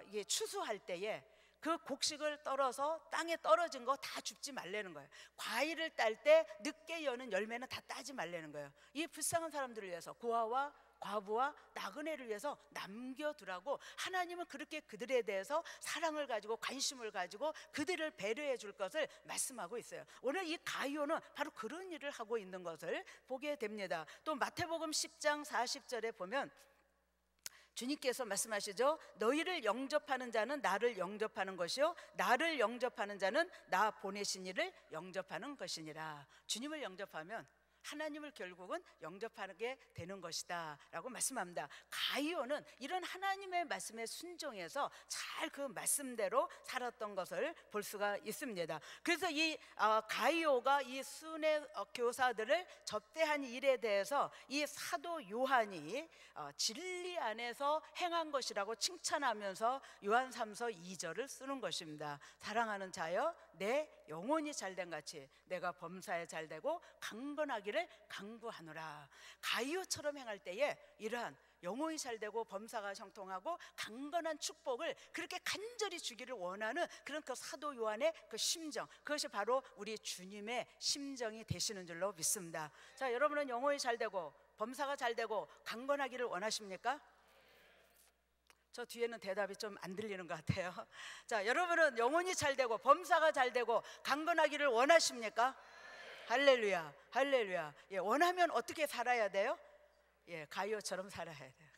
이게 추수할 때에 그 곡식을 떨어서 땅에 떨어진 거 다 줍지 말라는 거예요. 과일을 딸 때 늦게 여는 열매는 다 따지 말라는 거예요. 이 불쌍한 사람들을 위해서 고아와 과부와 나그네를 위해서 남겨두라고 하나님은 그렇게 그들에 대해서 사랑을 가지고 관심을 가지고 그들을 배려해 줄 것을 말씀하고 있어요. 오늘 이 가이오는 바로 그런 일을 하고 있는 것을 보게 됩니다. 또 마태복음 10장 40절에 보면 주님께서 말씀하시죠. 너희를 영접하는 자는 나를 영접하는 것이요 나를 영접하는 자는 나 보내신 이를 영접하는 것이니라. 주님을 영접하면 하나님을 결국은 영접하게 되는 것이다 라고 말씀합니다. 가이오는 이런 하나님의 말씀에 순종해서 잘 그 말씀대로 살았던 것을 볼 수가 있습니다. 그래서 이 가이오가 이 순회 교사들을 접대한 일에 대해서 이 사도 요한이 진리 안에서 행한 것이라고 칭찬하면서 요한 3서 2절을 쓰는 것입니다. 사랑하는 자여 내 영혼이 잘된 같이 내가 범사에 잘되고 강건하기를 강구하노라. 가이오처럼 행할 때에 이러한 영혼이 잘되고 범사가 형통하고 강건한 축복을 그렇게 간절히 주기를 원하는 그런 그 사도 요한의 그 심정, 그것이 바로 우리 주님의 심정이 되시는 줄로 믿습니다. 자, 여러분은 영혼이 잘되고 범사가 잘되고 강건하기를 원하십니까? 저 뒤에는 대답이 좀 안 들리는 것 같아요. 자, 여러분은 영혼이 잘되고 범사가 잘되고 강건하기를 원하십니까? 할렐루야, 할렐루야. 예, 원하면 어떻게 살아야 돼요? 예, 가이오처럼 살아야 돼요.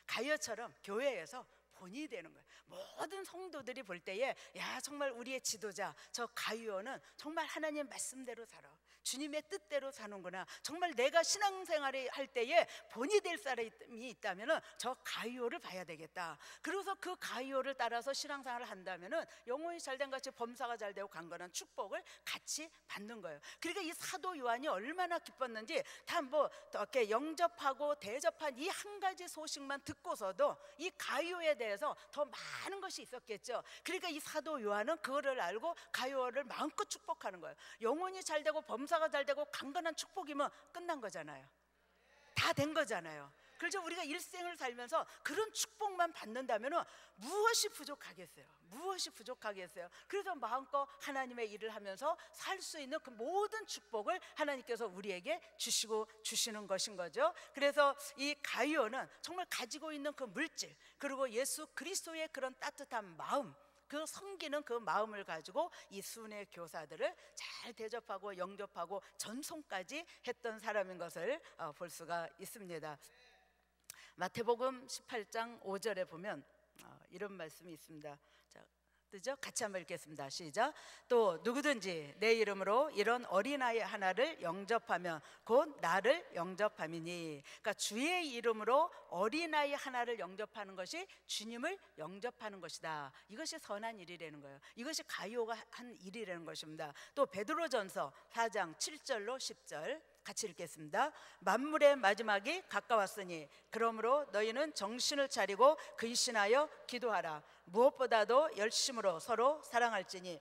가이오처럼 교회에서 본이 되는 거예요. 모든 성도들이 볼 때에 야, 정말 우리의 지도자 저 가이오는 정말 하나님 말씀대로 살아, 주님의 뜻대로 사는구나. 정말 내가 신앙생활을 할 때에 본이 될 사람이 있다면 저 가이오를 봐야 되겠다. 그래서 그 가이오를 따라서 신앙생활을 한다면 영혼이 잘된 같이 범사가 잘되고 강건한 축복을 같이 받는 거예요. 그러니까 이 사도 요한이 얼마나 기뻤는지, 다 뭐 이렇게 영접하고 대접한 이 한 가지 소식만 듣고서도 이 가이오에 대해서 더 많은 것이 있었겠죠. 그러니까 이 사도 요한은 그거를 알고 가이오를 마음껏 축복하는 거예요. 영혼이 잘되고 범사가 잘되고 강건한 축복이면 끝난 거잖아요. 다 된 거잖아요. 그래서 우리가 일생을 살면서 그런 축복만 받는다면 무엇이 부족하겠어요? 무엇이 부족하겠어요? 그래서 마음껏 하나님의 일을 하면서 살 수 있는 그 모든 축복을 하나님께서 우리에게 주시는 것인 거죠. 그래서 이 가이오는 정말 가지고 있는 그 물질, 그리고 예수 그리스도의 그런 따뜻한 마음, 그 섬기는 그 마음을 가지고 이 순회 교사들을 잘 대접하고 영접하고 전송까지 했던 사람인 것을 볼 수가 있습니다. 마태복음 18장 5절에 보면 이런 말씀이 있습니다. 자, 뜨죠? 같이 한번 읽겠습니다. 시작. 또 누구든지 내 이름으로 이런 어린아이 하나를 영접하면 곧 나를 영접함이니. 그러니까 주의 이름으로 어린아이 하나를 영접하는 것이 주님을 영접하는 것이다. 이것이 선한 일이라는 거예요. 이것이 가이오가 한 일이라는 것입니다. 또 베드로전서 4장 7절로 10절 같이 읽겠습니다. 만물의 마지막이 가까웠으니 그러므로 너희는 정신을 차리고 근신하여 기도하라. 무엇보다도 열심으로 서로 사랑할지니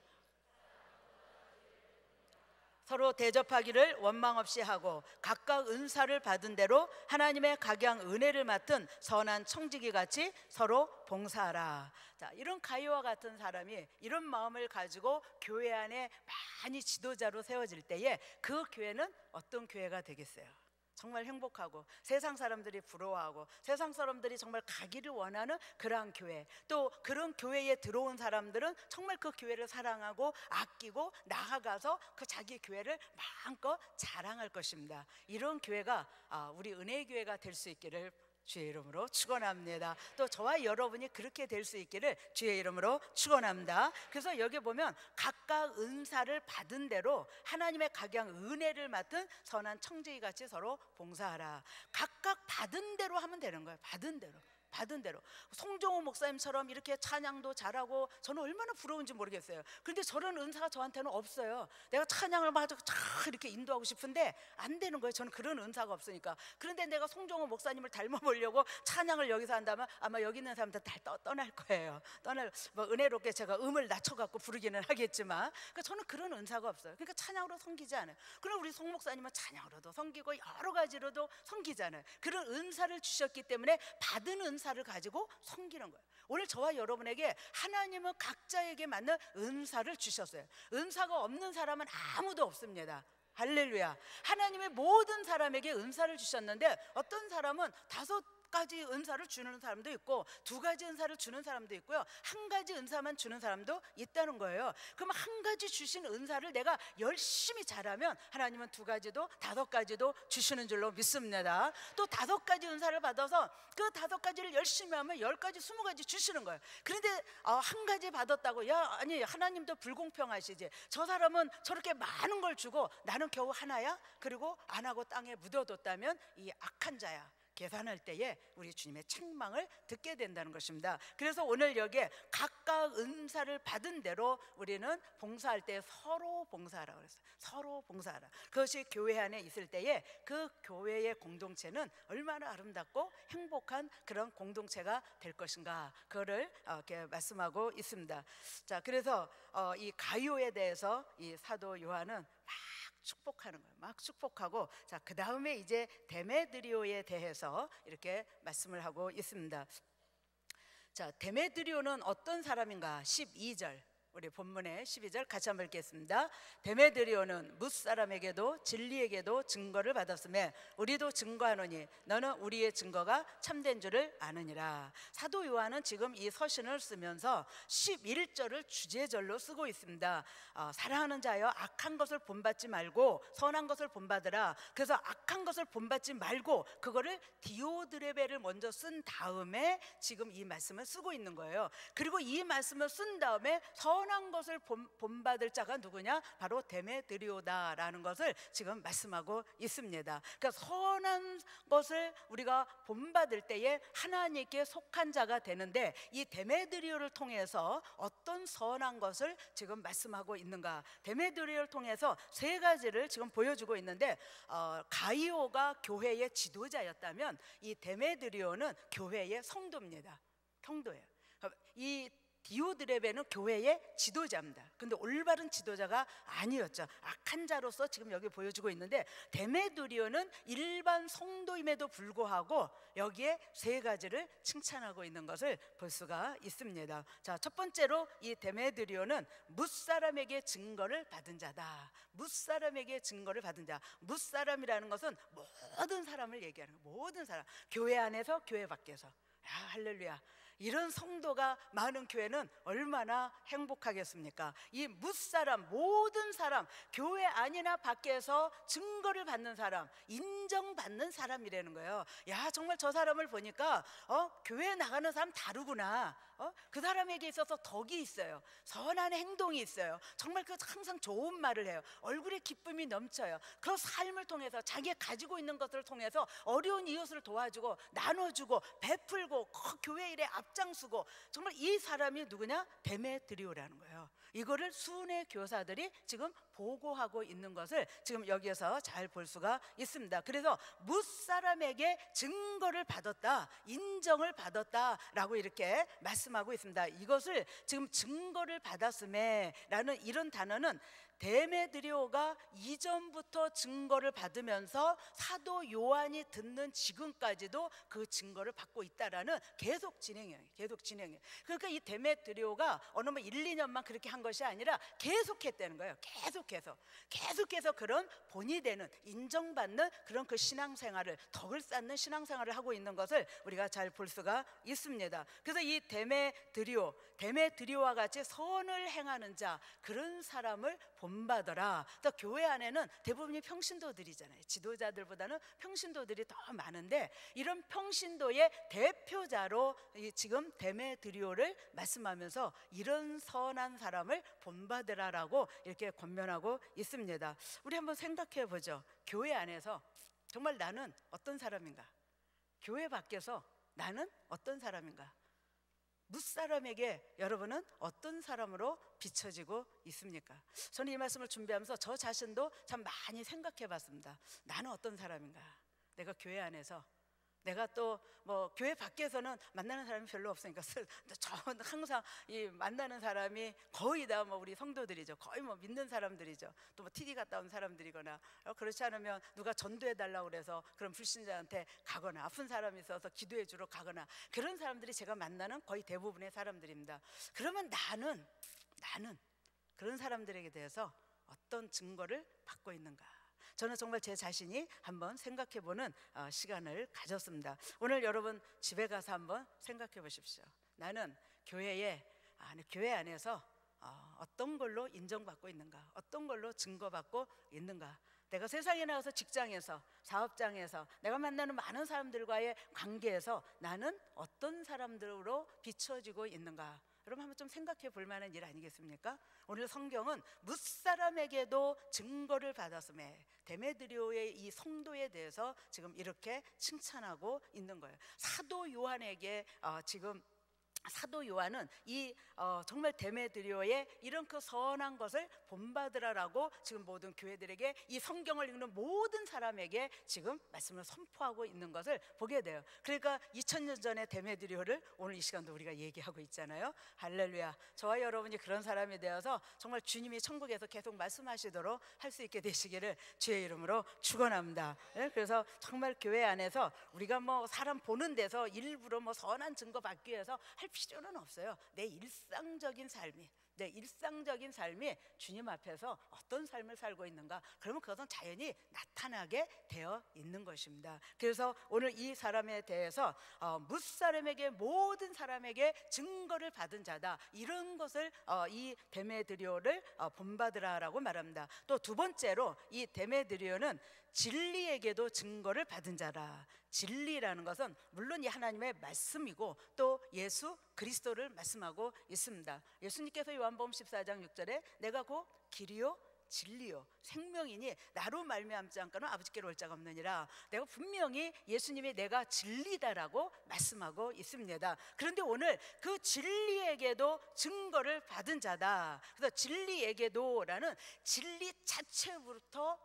서로 대접하기를 원망 없이 하고 각각 은사를 받은 대로 하나님의 각양 은혜를 맡은 선한 청지기 같이 서로 봉사하라. 자, 이런 가이와 같은 사람이 이런 마음을 가지고 교회 안에 많이 지도자로 세워질 때에 그 교회는 어떤 교회가 되겠어요? 정말 행복하고 세상 사람들이 부러워하고 세상 사람들이 정말 가기를 원하는 그러한 교회, 또 그런 교회에 들어온 사람들은 정말 그 교회를 사랑하고 아끼고 나아가서 그 자기 교회를 마음껏 자랑할 것입니다. 이런 교회가 우리 은혜의 교회가 될 수 있기를 주의 이름으로 축원합니다. 또 저와 여러분이 그렇게 될 수 있기를 주의 이름으로 축원합니다. 그래서 여기 보면 각각 은사를 받은 대로 하나님의 각양 은혜를 맡은 선한 청지기 같이 서로 봉사하라. 각각 받은 대로 하면 되는 거예요. 받은 대로. 송종호 목사님처럼 이렇게 찬양도 잘하고 저는 얼마나 부러운지 모르겠어요. 그런데 저런 은사가 저한테는 없어요. 내가 찬양을 막 이렇게 인도하고 싶은데 안 되는 거예요. 저는 그런 은사가 없으니까. 그런데 내가 송종호 목사님을 닮아보려고 찬양을 여기서 한다면 아마 여기 있는 사람들 다 떠날 거예요. 뭐 은혜롭게 제가 음을 낮춰갖고 부르기는 하겠지만, 그러니까 저는 그런 은사가 없어요. 그러니까 찬양으로 섬기지 않아요. 그럼 우리 송 목사님은 찬양으로도 섬기고 여러 가지로도 섬기잖아요. 그런 은사를 주셨기 때문에 받은 은사를 가지고 섬기는 거예요. 오늘 저와 여러분에게 하나님은 각자에게 맞는 은사를 주셨어요. 은사가 없는 사람은 아무도 없습니다. 할렐루야. 하나님의 모든 사람에게 은사를 주셨는데 어떤 사람은 5가지 은사를 주는 사람도 있고 2가지 은사를 주는 사람도 있고요, 1가지 은사만 주는 사람도 있다는 거예요. 그럼 1가지 주신 은사를 내가 열심히 잘하면 하나님은 2가지도 5가지도 주시는 줄로 믿습니다. 또 5가지 은사를 받아서 그 5가지를 열심히 하면 10가지 20가지 주시는 거예요. 그런데 1가지 받았다고 아니 하나님도 불공평하시지, 저 사람은 저렇게 많은 걸 주고 나는 겨우 하나야? 그리고 안 하고 땅에 묻어뒀다면 이 악한 자야. 계산할 때에 우리 주님의 책망을 듣게 된다는 것입니다. 그래서 오늘 여기에 각각 은사를 받은 대로 우리는 봉사할 때 서로 봉사하라 그랬어요. 서로 봉사하라. 그것이 교회 안에 있을 때에 그 교회의 공동체는 얼마나 아름답고 행복한 그런 공동체가 될 것인가, 그거를 이렇게 말씀하고 있습니다. 자, 그래서 이 가이오에 대해서 이 사도 요한은 축복하는 거예요. 막 축복하고, 자, 그 다음에 이제 데메드리오에 대해서 이렇게 말씀을 하고 있습니다. 자, 데메드리오는 어떤 사람인가? 12절, 우리 본문의 12절 같이 한번 읽겠습니다. 데메드리오는 뭇사람에게도 진리에게도 증거를 받았으며 우리도 증거하노니 너는 우리의 증거가 참된 줄을 아느니라. 사도 요한은 지금 이 서신을 쓰면서 11절을 주제절로 쓰고 있습니다. 사랑하는 자여, 악한 것을 본받지 말고 선한 것을 본받으라. 그래서 악한 것을 본받지 말고 그거를 디오드레베를 먼저 쓴 다음에 지금 이 말씀을 쓰고 있는 거예요. 그리고 이 말씀을 쓴 다음에 선한 것을 본받을 자가 누구냐? 바로 데메드리오다라는 것을 지금 말씀하고 있습니다. 그러니까 선한 것을 우리가 본받을 때에 하나님께 속한 자가 되는데, 이 데메드리오를 통해서 어떤 선한 것을 지금 말씀하고 있는가? 데메드리오를 통해서 3가지를 지금 보여주고 있는데, 가이오가 교회의 지도자였다면 이 데메드리오는 교회의 성도입니다. 성도예요. 이 디오드레베는 교회의 지도자입니다. 근데 올바른 지도자가 아니었죠. 악한 자로서 지금 여기 보여주고 있는데, 데메드리오는 일반 성도임에도 불구하고 여기에 3가지를 칭찬하고 있는 것을 볼 수가 있습니다. 자, 첫 번째로 이 데메드리오는 뭇사람에게 증거를 받은 자다. 뭇사람에게 증거를 받은 자. 뭇사람이라는 것은 모든 사람을 얘기하는 거예요. 모든 사람, 교회 안에서 교회 밖에서. 할렐루야. 이런 성도가 많은 교회는 얼마나 행복하겠습니까? 이 뭇사람, 모든 사람, 교회 안이나 밖에서 증거를 받는 사람, 인정받는 사람이라는 거예요. 야, 정말 저 사람을 보니까 교회 나가는 사람 다르구나. 그 사람에게 있어서 덕이 있어요. 선한 행동이 있어요. 정말 그 항상 좋은 말을 해요. 얼굴에 기쁨이 넘쳐요. 그 삶을 통해서 자기가 가지고 있는 것들을 통해서 어려운 이웃을 도와주고 나눠주고 베풀고 교회 일에 앞장서고, 정말 이 사람이 누구냐? 데메드리오라는 거예요. 이거를 수은의 교사들이 지금 보고하고 있는 것을 지금 여기에서 잘 볼 수가 있습니다. 그래서 무사람에게 증거를 받았다, 인정을 받았다라고 이렇게 말씀하고 있습니다. 이것을 지금 증거를 받았음에 라는 이런 단어는 데메드리오가 이전부터 증거를 받으면서 사도 요한이 듣는 지금까지도 그 증거를 받고 있다라는 계속 진행이에요. 계속 진행이에요. 그러니까 이 데메드리오가 어느 뭐 1, 2년만 그렇게 한 것이 아니라 계속했다는 거예요. 계속해서 그런 본이 되는, 인정받는 그런 그 신앙생활을, 덕을 쌓는 신앙생활을 하고 있는 것을 우리가 잘 볼 수가 있습니다. 그래서 이 데메드리오와 같이 선을 행하는 자, 그런 사람을 본받아라. 또 교회 안에는 대부분이 평신도들이잖아요. 지도자들보다는 평신도들이 더 많은데, 이런 평신도의 대표자로 지금 데메드리오를 말씀하면서 이런 선한 사람을 본받으라라고 이렇게 권면하고 있습니다. 우리 한번 생각해 보죠. 교회 안에서 정말 나는 어떤 사람인가? 교회 밖에서 나는 어떤 사람인가? 무사람에게 여러분은 어떤 사람으로 비춰지고 있습니까? 저는 이 말씀을 준비하면서 저 자신도 참 많이 생각해 봤습니다. 나는 어떤 사람인가? 내가 교회 안에서, 내가 또 뭐 교회 밖에서는 만나는 사람이 별로 없으니까 저는 항상 이 만나는 사람이 거의 다 뭐 우리 성도들이죠. 거의 뭐 믿는 사람들이죠. 또 뭐 TD 갔다 온 사람들이거나, 그렇지 않으면 누가 전도해 달라고 그래서 그런 불신자한테 가거나, 아픈 사람이 있어서 기도해 주러 가거나, 그런 사람들이 제가 만나는 거의 대부분의 사람들입니다. 그러면 나는 그런 사람들에게 대해서 어떤 증거를 받고 있는가? 저는 정말 제 자신이 한번 생각해보는 시간을 가졌습니다. 오늘 여러분 집에 가서 한번 생각해 보십시오. 나는 교회 안에서 어떤 걸로 인정받고 있는가? 어떤 걸로 증거받고 있는가? 내가 세상에 나가서 직장에서, 사업장에서, 내가 만나는 많은 사람들과의 관계에서 나는 어떤 사람들로 비춰지고 있는가? 여러분 한번 좀 생각해 볼 만한 일 아니겠습니까? 오늘 성경은 무사람에게도 증거를 받았음에, 데메드리오의 이 성도에 대해서 지금 이렇게 칭찬하고 있는 거예요. 사도 요한에게 지금 사도 요한은 이 정말 데메드리오의 이런 그 선한 것을 본받으라라고 지금 모든 교회들에게, 이 성경을 읽는 모든 사람에게 지금 말씀을 선포하고 있는 것을 보게 돼요. 그러니까 2000년 전에 데메드리오를 오늘 이 시간도 우리가 얘기하고 있잖아요. 할렐루야. 저와 여러분이 그런 사람이 되어서 정말 주님이 천국에서 계속 말씀하시도록 할 수 있게 되시기를 주의 이름으로 축원합니다. 그래서 정말 교회 안에서 우리가 뭐 사람 보는 데서 일부러 뭐 선한 증거 받기 위해서 할 필요는 없어요. 내 일상적인 삶이 주님 앞에서 어떤 삶을 살고 있는가, 그러면 그것은 자연히 나타나게 되어 있는 것입니다. 그래서 오늘 이 사람에 대해서 무사람에게, 모든 사람에게 증거를 받은 자다, 이런 것을 이 데메드리오를 본받으라라고 말합니다. 또 두 번째로 이 데메드리오는 진리에게도 증거를 받은 자라. 진리라는 것은 물론 이 하나님의 말씀이고 또 예수 그리스도를 말씀하고 있습니다. 예수님께서 요한복음 14장 6절에 내가 곧 길이요 진리요 생명이니 나로 말미암지 않고는 아버지께로 올 자가 없느니라. 내가 분명히 예수님이 내가 진리다라고 말씀하고 있습니다. 그런데 오늘 그 진리에게도 증거를 받은 자다. 그래서 진리에게도라는 진리 자체로부터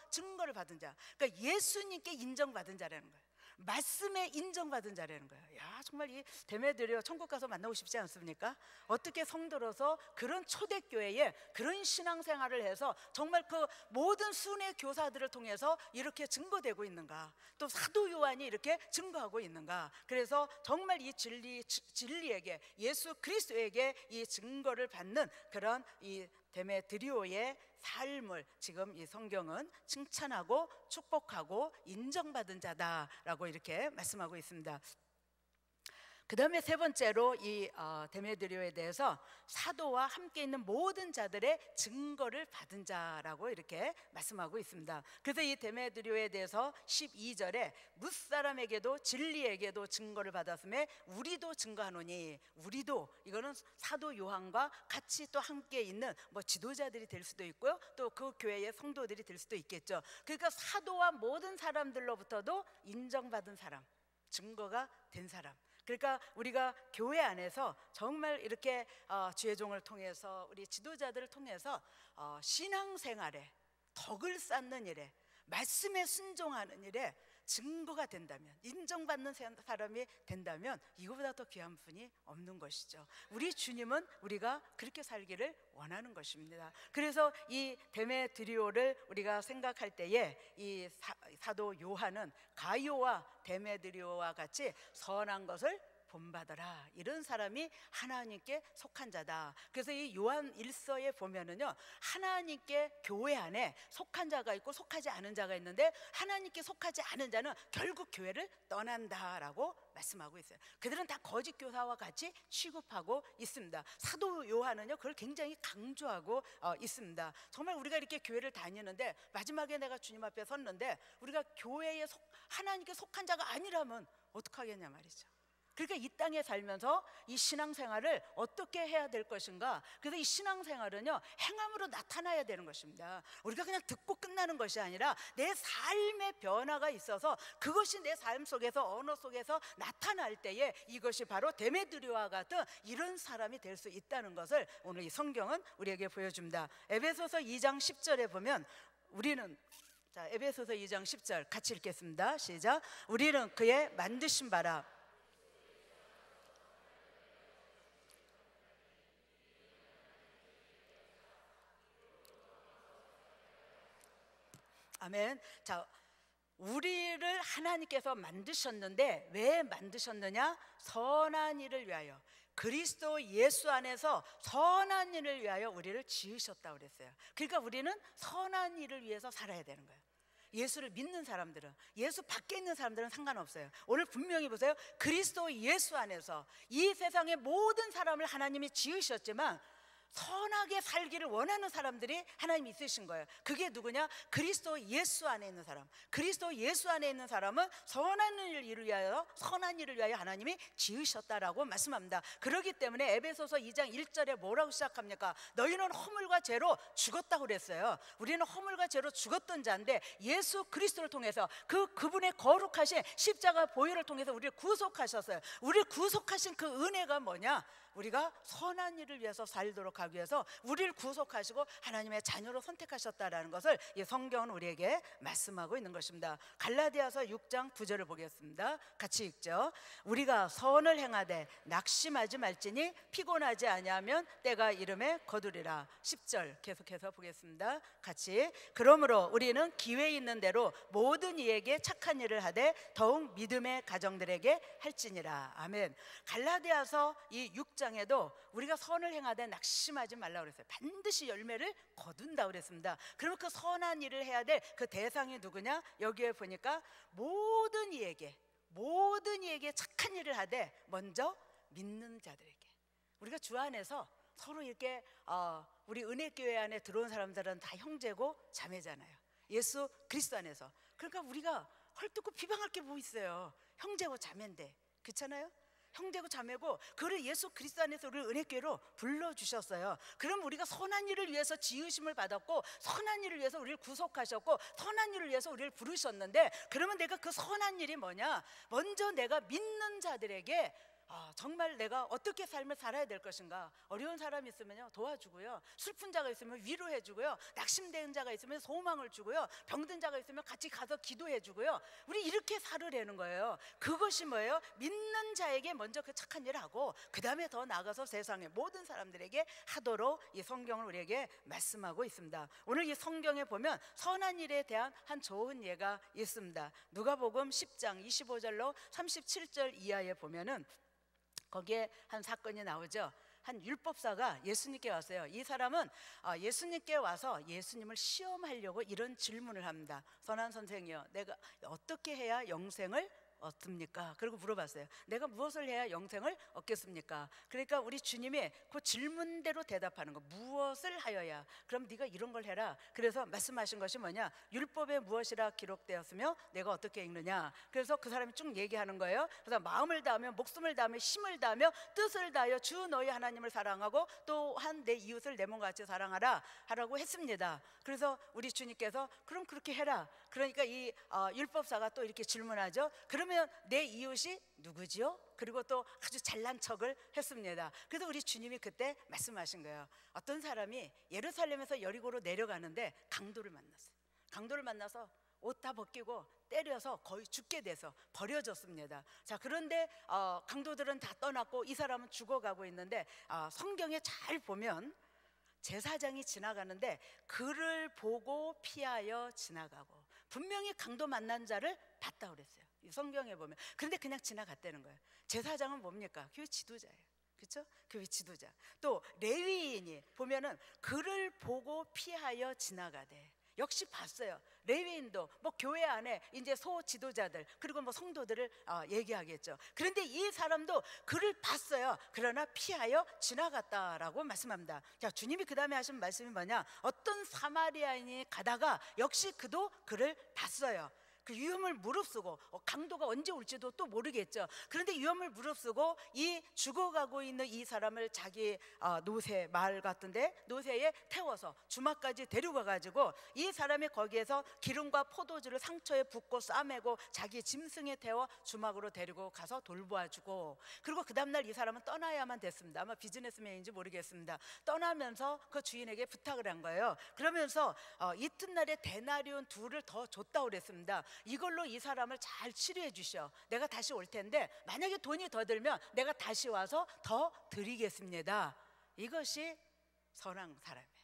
증거를 받은 자, 그러니까 예수님께 인정받은 자라는 거예요. 말씀에 인정받은 자라는 거예요. 야, 정말 이 데메드리오 천국 가서 만나고 싶지 않습니까? 어떻게 성도로서 그런 초대교회에 그런 신앙생활을 해서 정말 그 모든 순회 교사들을 통해서 이렇게 증거되고 있는가? 또 사도 요한이 이렇게 증거하고 있는가? 그래서 정말 이 진리에게, 예수 그리스도에게 이 증거를 받는 그런 이 데메드리오의 삶을 지금 이 성경은 칭찬하고 축복하고 인정받은 자다라고 이렇게 말씀하고 있습니다. 그 다음에 세 번째로 이 데메드리오에 대해서 사도와 함께 있는 모든 자들의 증거를 받은 자라고 이렇게 말씀하고 있습니다. 그래서 이 데메드리오에 대해서 12절에 무사람에게도 진리에게도 증거를 받았음에 우리도 증거하노니, 우리도 이거는 사도 요한과 같이 또 함께 있는 뭐 지도자들이 될 수도 있고요, 또 그 교회의 성도들이 될 수도 있겠죠. 그러니까 사도와 모든 사람들로부터도 인정받은 사람, 증거가 된 사람, 그러니까 우리가 교회 안에서 정말 이렇게 주의 종을 통해서 우리 지도자들을 통해서 신앙생활에 덕을 쌓는 일에 말씀에 순종하는 일에 증거가 된다면, 인정받는 사람이 된다면 이거보다 더 귀한 분이 없는 것이죠. 우리 주님은 우리가 그렇게 살기를 원하는 것입니다. 그래서 이 데메드리오를 우리가 생각할 때에 이 사도 요한은 가이오와 데메드리오와 같이 선한 것을 본받아라, 이런 사람이 하나님께 속한 자다. 그래서 이 요한 1서에 보면은요, 하나님께 교회 안에 속한 자가 있고 속하지 않은 자가 있는데, 하나님께 속하지 않은 자는 결국 교회를 떠난다라고 말씀하고 있어요. 그들은 다 거짓 교사와 같이 취급하고 있습니다. 사도 요한은요, 그걸 굉장히 강조하고 있습니다. 정말 우리가 이렇게 교회를 다니는데 마지막에 내가 주님 앞에 섰는데 우리가 교회에 하나님께 속한 자가 아니라면 어떡하겠냐 말이죠. 그러니까 이 땅에 살면서 이 신앙생활을 어떻게 해야 될 것인가. 그래서 이 신앙생활은요, 행함으로 나타나야 되는 것입니다. 우리가 그냥 듣고 끝나는 것이 아니라 내 삶의 변화가 있어서 그것이 내 삶 속에서, 언어 속에서 나타날 때에 이것이 바로 데메드리오와 같은 이런 사람이 될 수 있다는 것을 오늘 이 성경은 우리에게 보여줍니다. 에베소서 2장 10절에 보면 우리는, 자, 에베소서 2장 10절 같이 읽겠습니다. 시작. 우리는 그의 만드신 바라. 아멘. 자, 우리를 하나님께서 만드셨는데 왜 만드셨느냐? 선한 일을 위하여, 그리스도 예수 안에서 선한 일을 위하여 우리를 지으셨다고 그랬어요. 그러니까 우리는 선한 일을 위해서 살아야 되는 거예요. 예수를 믿는 사람들은, 예수 밖에 있는 사람들은 상관없어요. 오늘 분명히 보세요. 그리스도 예수 안에서 이 세상의 모든 사람을 하나님이 지으셨지만 선하게 살기를 원하는 사람들이 하나님이 있으신 거예요. 그게 누구냐? 그리스도 예수 안에 있는 사람. 그리스도 예수 안에 있는 사람은 선한 일을 위하여, 선한 일을 위하여 하나님이 지으셨다라고 말씀합니다. 그렇기 때문에 에베소서 2장 1절에 뭐라고 시작합니까? 너희는 허물과 죄로 죽었다고 그랬어요. 우리는 허물과 죄로 죽었던 자인데 예수 그리스도를 통해서 그분의 거룩하신 십자가 보혈을 통해서 우리를 구속하셨어요. 우리를 구속하신 그 은혜가 뭐냐? 우리가 선한 일을 위해서 살도록 하기 위해서 우리를 구속하시고 하나님의 자녀로 선택하셨다라는 것을 이 성경은 우리에게 말씀하고 있는 것입니다. 갈라디아서 6장 9절을 보겠습니다. 같이 읽죠. 우리가 선을 행하되 낙심하지 말지니 피곤하지 아니하면 때가 이름에 거두리라. 10절 계속해서 보겠습니다. 같이. 그러므로 우리는 기회 있는 대로 모든 이에게 착한 일을 하되 더욱 믿음의 가정들에게 할지니라. 아멘. 갈라디아서 이 6장에도 우리가 선을 행하되 낙심하지 말라고 그랬어요. 반드시 열매를 거둔다고 그랬습니다. 그러면 그 선한 일을 해야 될 그 대상이 누구냐? 여기에 보니까 모든 이에게 착한 일을 하되 먼저 믿는 자들에게. 우리가 주 안에서 서로 이렇게 우리 은혜교회 안에 들어온 사람들은 다 형제고 자매잖아요. 예수 그리스도 안에서. 그러니까 우리가 헐뜯고 비방할 게 뭐 있어요. 형제고 자매인데, 그렇잖아요? 형제고 자매고, 그를 예수 그리스도 안에서 우리를 은혜교회로 불러주셨어요. 그럼 우리가 선한 일을 위해서 지으심을 받았고, 선한 일을 위해서 우리를 구속하셨고, 선한 일을 위해서 우리를 부르셨는데, 그러면 내가 그 선한 일이 뭐냐? 먼저 내가 믿는 자들에게 정말 내가 어떻게 삶을 살아야 될 것인가. 어려운 사람이 있으면 도와주고요, 슬픈 자가 있으면 위로해주고요, 낙심된 자가 있으면 소망을 주고요, 병든 자가 있으면 같이 가서 기도해주고요. 우리 이렇게 살으려는 거예요. 그것이 뭐예요? 믿는 자에게 먼저 그 착한 일을 하고 그 다음에 더 나아가서 세상의 모든 사람들에게 하도록 이 성경을 우리에게 말씀하고 있습니다. 오늘 이 성경에 보면 선한 일에 대한 한 좋은 예가 있습니다. 누가복음 10장 25절로 37절 이하에 보면은 거기에 한 사건이 나오죠. 한 율법사가 예수님께 왔어요. 이 사람은 예수님께 와서 예수님을 시험하려고 이런 질문을 합니다. 선한 선생이여, 내가 어떻게 해야 영생을 얻습니까? 그리고 물어봤어요. 내가 무엇을 해야 영생을 얻겠습니까? 그러니까 우리 주님이 그 질문대로 대답하는 거. 무엇을 하여야? 그럼 네가 이런 걸 해라. 그래서 말씀하신 것이 뭐냐? 율법에 무엇이라 기록되었으며 내가 어떻게 읽느냐? 그래서 그 사람이 쭉 얘기하는 거예요. 그래서 마음을 다하며 목숨을 다하며 힘을 다하며 뜻을 다하여 주 너희 하나님을 사랑하고 또한 내 이웃을 내 몸과 같이 사랑하라 하라고 했습니다. 그래서 우리 주님께서 그럼 그렇게 해라. 그러니까 이 율법사가 또 이렇게 질문하죠. 그러면 내 이웃이 누구지요? 그리고 또 아주 잘난 척을 했습니다. 그래서 우리 주님이 그때 말씀하신 거예요. 어떤 사람이 예루살렘에서 여리고로 내려가는데 강도를 만났어요. 강도를 만나서 옷 다 벗기고 때려서 거의 죽게 돼서 버려졌습니다. 자, 그런데 강도들은 다 떠났고 이 사람은 죽어가고 있는데 성경에 잘 보면 제사장이 지나가는데 그를 보고 피하여 지나가고, 분명히 강도 만난 자를 봤다 그랬어요. 이 성경에 보면. 그런데 그냥 지나갔다는 거예요. 제사장은 뭡니까? 교회 지도자예요. 그렇죠? 교회 지도자. 또 레위인이 보면은 그를 보고 피하여 지나가되, 역시 봤어요. 레위인도 뭐 교회 안에 이제 소 지도자들 그리고 뭐 성도들을 얘기하겠죠. 그런데 이 사람도 그를 봤어요. 그러나 피하여 지나갔다라고 말씀합니다. 자, 주님이 그 다음에 하신 말씀이 뭐냐? 어떤 사마리아인이 가다가 역시 그도 그를 봤어요. 그 위험을 무릅쓰고, 강도가 언제 올지도 또 모르겠죠. 그런데 위험을 무릅쓰고 이 죽어가고 있는 이 사람을 자기 노새, 마을 같은데 노새에 태워서 주막까지 데려가가지고 이 사람이 거기에서 기름과 포도주를 상처에 붓고 싸매고 자기 짐승에 태워 주막으로 데리고 가서 돌보아주고, 그리고 그 다음날 이 사람은 떠나야만 됐습니다. 아마 비즈니스맨인지 모르겠습니다. 떠나면서 그 주인에게 부탁을 한 거예요. 그러면서 이튿날에 데나리온 2를 더 줬다고 그랬습니다. 이걸로 이 사람을 잘 치료해 주셔. 내가 다시 올 텐데 만약에 돈이 더 들면 내가 다시 와서 더 드리겠습니다. 이것이 선한 사람이에요.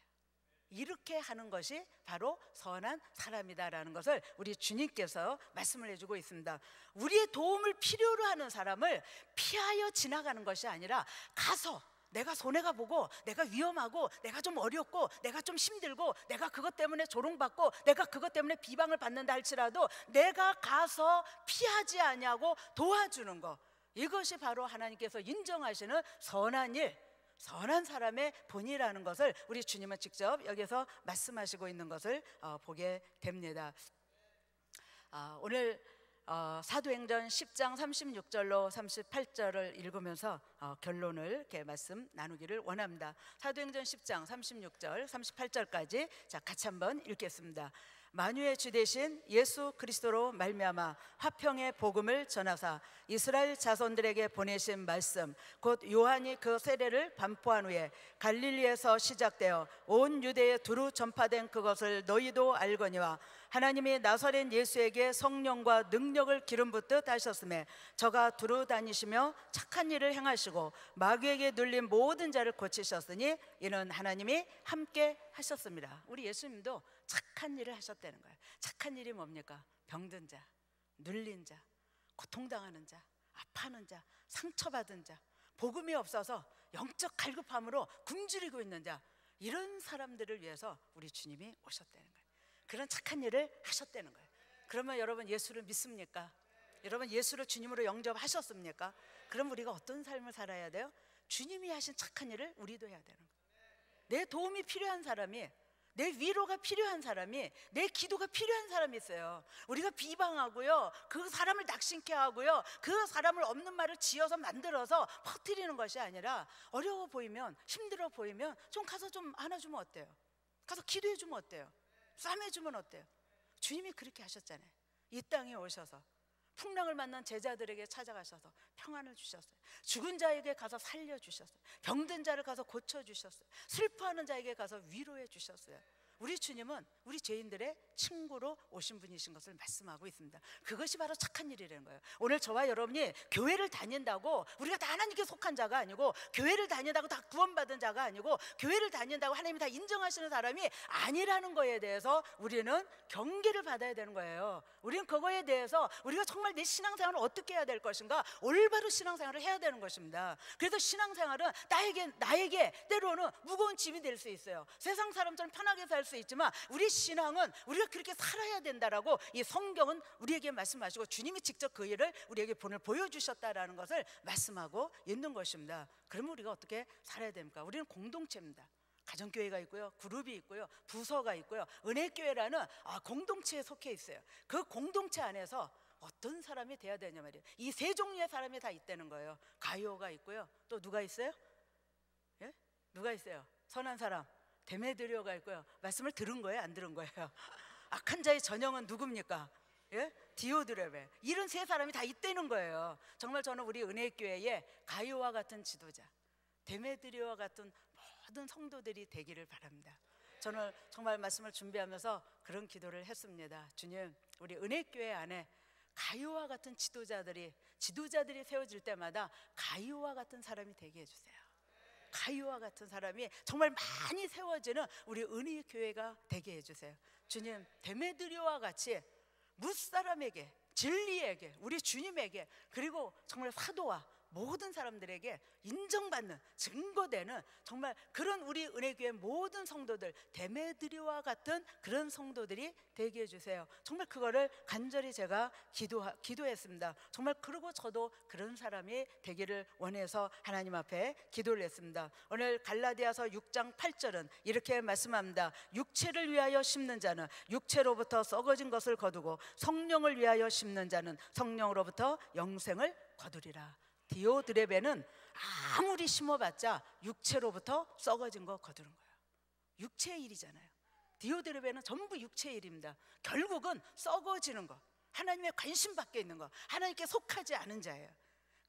이렇게 하는 것이 바로 선한 사람이다라는 것을 우리 주님께서 말씀을 해주고 있습니다. 우리의 도움을 필요로 하는 사람을 피하여 지나가는 것이 아니라 가서, 내가 손해가 보고 내가 위험하고 내가 좀 어렵고 내가 좀 힘들고 내가 그것 때문에 조롱받고 내가 그것 때문에 비방을 받는다 할지라도 내가 가서 피하지 않냐고 도와주는 것, 이것이 바로 하나님께서 인정하시는 선한 일, 선한 사람의 본이라는 것을 우리 주님은 직접 여기서 말씀하시고 있는 것을 보게 됩니다. 오늘 사도행전 10장 36절로 38절을 읽으면서 결론을 이렇게 말씀 나누기를 원합니다. 사도행전 10장 36절 38절까지 자, 같이 한번 읽겠습니다. 만유의 주 되신 예수 그리스도로 말미암아 화평의 복음을 전하사 이스라엘 자손들에게 보내신 말씀 곧 요한이 그 세례를 반포한 후에 갈릴리에서 시작되어 온 유대에 두루 전파된 그것을 너희도 알거니와 하나님이 나사렛 예수에게 성령과 능력을 기름 붓듯 하셨음에 저가 두루 다니시며 착한 일을 행하시고 마귀에게 눌린 모든 자를 고치셨으니 이는 하나님이 함께 하셨습니다. 우리 예수님도 착한 일을 하셨다는 거예요. 착한 일이 뭡니까? 병든 자, 눌린 자, 고통당하는 자, 아파하는 자, 상처받은 자, 복음이 없어서 영적 갈급함으로 굶주리고 있는 자, 이런 사람들을 위해서 우리 주님이 오셨다는 거예요. 그런 착한 일을 하셨다는 거예요. 그러면 여러분 예수를 믿습니까? 여러분 예수를 주님으로 영접하셨습니까? 그럼 우리가 어떤 삶을 살아야 돼요? 주님이 하신 착한 일을 우리도 해야 되는 거예요. 내 도움이 필요한 사람이, 내 위로가 필요한 사람이, 내 기도가 필요한 사람이 있어요. 우리가 비방하고요, 그 사람을 낙심케 하고요, 그 사람을 없는 말을 지어서 만들어서 퍼뜨리는 것이 아니라 어려워 보이면, 힘들어 보이면 좀 가서 좀 안아주면 어때요? 가서 기도해주면 어때요? 싸매주면 어때요? 주님이 그렇게 하셨잖아요. 이 땅에 오셔서 풍랑을 만난 제자들에게 찾아가셔서 평안을 주셨어요. 죽은 자에게 가서 살려주셨어요. 병든 자를 가서 고쳐주셨어요. 슬퍼하는 자에게 가서 위로해 주셨어요. 우리 주님은 우리 죄인들의 친구로 오신 분이신 것을 말씀하고 있습니다. 그것이 바로 착한 일이라는 거예요. 오늘 저와 여러분이 교회를 다닌다고 우리가 다 하나님께 속한 자가 아니고, 교회를 다닌다고 다 구원받은 자가 아니고, 교회를 다닌다고 하나님이 다 인정하시는 사람이 아니라는 거에 대해서 우리는 경계를 받아야 되는 거예요. 우리는 그거에 대해서 우리가 정말 내 신앙생활을 어떻게 해야 될 것인가, 올바른 신앙생활을 해야 되는 것입니다. 그래서 신앙생활은 나에게 때로는 무거운 짐이 될 수 있어요. 세상 사람처럼 편하게 살 수 있지만 우리 신앙은 우리가 그렇게 살아야 된다라고 이 성경은 우리에게 말씀하시고 주님이 직접 그 일을 우리에게 보여주셨다라는 것을 말씀하고 있는 것입니다. 그러면 우리가 어떻게 살아야 됩니까? 우리는 공동체입니다. 가정교회가 있고요, 그룹이 있고요, 부서가 있고요, 은혜교회라는 공동체에 속해 있어요. 그 공동체 안에서 어떤 사람이 돼야 되냐 말이에요. 이 세 종류의 사람이 다 있다는 거예요. 가룟가 있고요, 또 누가 있어요? 예? 누가 있어요? 선한 사람 데메드리오가 있고요. 말씀을 들은 거예요, 안 들은 거예요? 악한 자의 전형은 누굽니까? 예? 디오드레베, 이런 세 사람이 다 있다는 거예요. 정말 저는 우리 은혜교회에 가이오와 같은 지도자, 데메드리오와 같은 모든 성도들이 되기를 바랍니다. 저는 정말 말씀을 준비하면서 그런 기도를 했습니다. 주님, 우리 은혜교회 안에 가이오와 같은 지도자들이 세워질 때마다 가이오와 같은 사람이 되게 해주세요. 가이오와 같은 사람이 정말 많이 세워지는 우리 은혜교회가 되게 해주세요. 주님, 데메드리오와 같이 무사람에게, 진리에게, 우리 주님에게, 그리고 정말 사도와 모든 사람들에게 인정받는, 증거되는 정말 그런 우리 은혜교회 모든 성도들, 데메드리오와 같은 그런 성도들이 되게 해주세요. 정말 그거를 간절히 제가 기도했습니다. 정말 그러고 저도 그런 사람이 되기를 원해서 하나님 앞에 기도를 했습니다. 오늘 갈라디아서 6장 8절은 이렇게 말씀합니다. 육체를 위하여 심는 자는 육체로부터 썩어진 것을 거두고 성령을 위하여 심는 자는 성령으로부터 영생을 거두리라. 디오드레베는 아무리 심어봤자 육체로부터 썩어진 거 거두는 거예요. 육체의 일이잖아요. 디오드레베는 전부 육체의 일입니다. 결국은 썩어지는 거, 하나님의 관심 밖에 있는 거, 하나님께 속하지 않은 자예요.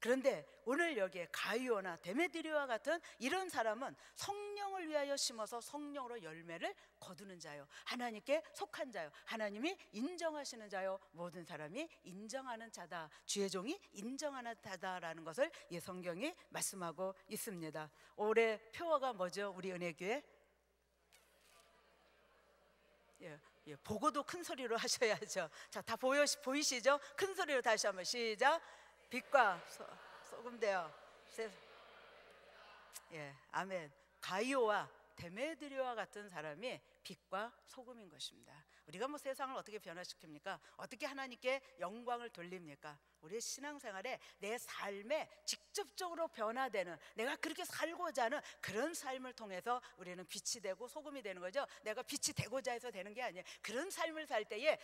그런데 오늘 여기에 가이오나 데메드리오와 같은 이런 사람은 성령을 위하여 심어서 성령으로 열매를 거두는 자요, 하나님께 속한 자요, 하나님이 인정하시는 자요, 모든 사람이 인정하는 자다, 주의 종이 인정하는 자다라는 것을 이 성경이 말씀하고 있습니다. 올해 표어가 뭐죠? 우리 은혜교회? 보고도 큰 소리로 하셔야죠. 자, 다 보이시죠? 큰 소리로 다시 한번 시작. 빛과 소금 되어. 아멘. 가이오와 데메드리오와 같은 사람이 빛과 소금인 것입니다. 우리가 뭐 세상을 어떻게 변화시킵니까? 어떻게 하나님께 영광을 돌립니까? 우리의 신앙생활에 내 삶에 직접적으로 변화되는, 내가 그렇게 살고자 하는 그런 삶을 통해서 우리는 빛이 되고 소금이 되는 거죠. 내가 빛이 되고자 해서 되는 게 아니에요. 그런 삶을 살 때에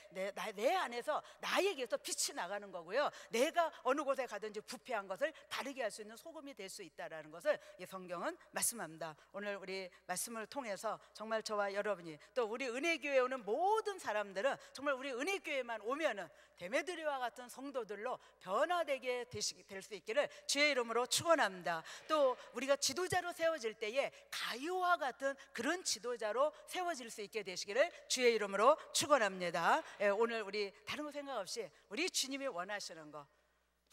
내 안에서 나에게서 빛이 나가는 거고요, 내가 어느 곳에 가든지 부패한 것을 바르게 할 수 있는 소금이 될 수 있다는 것을 이 성경은 말씀합니다. 오늘 우리 말씀을 통해서 정말 저와 여러분이, 또 우리 은혜교회에 오는 모든 사람들은 정말 우리 은혜교회만 오면은 데메드리오와 같은 성도들로 변화되게 될 수 있기를 주의 이름으로 축원합니다. 또 우리가 지도자로 세워질 때에 가이오와 같은 그런 지도자로 세워질 수 있게 되시기를 주의 이름으로 축원합니다. 오늘 우리 다른 거 생각 없이 우리 주님이 원하시는 거,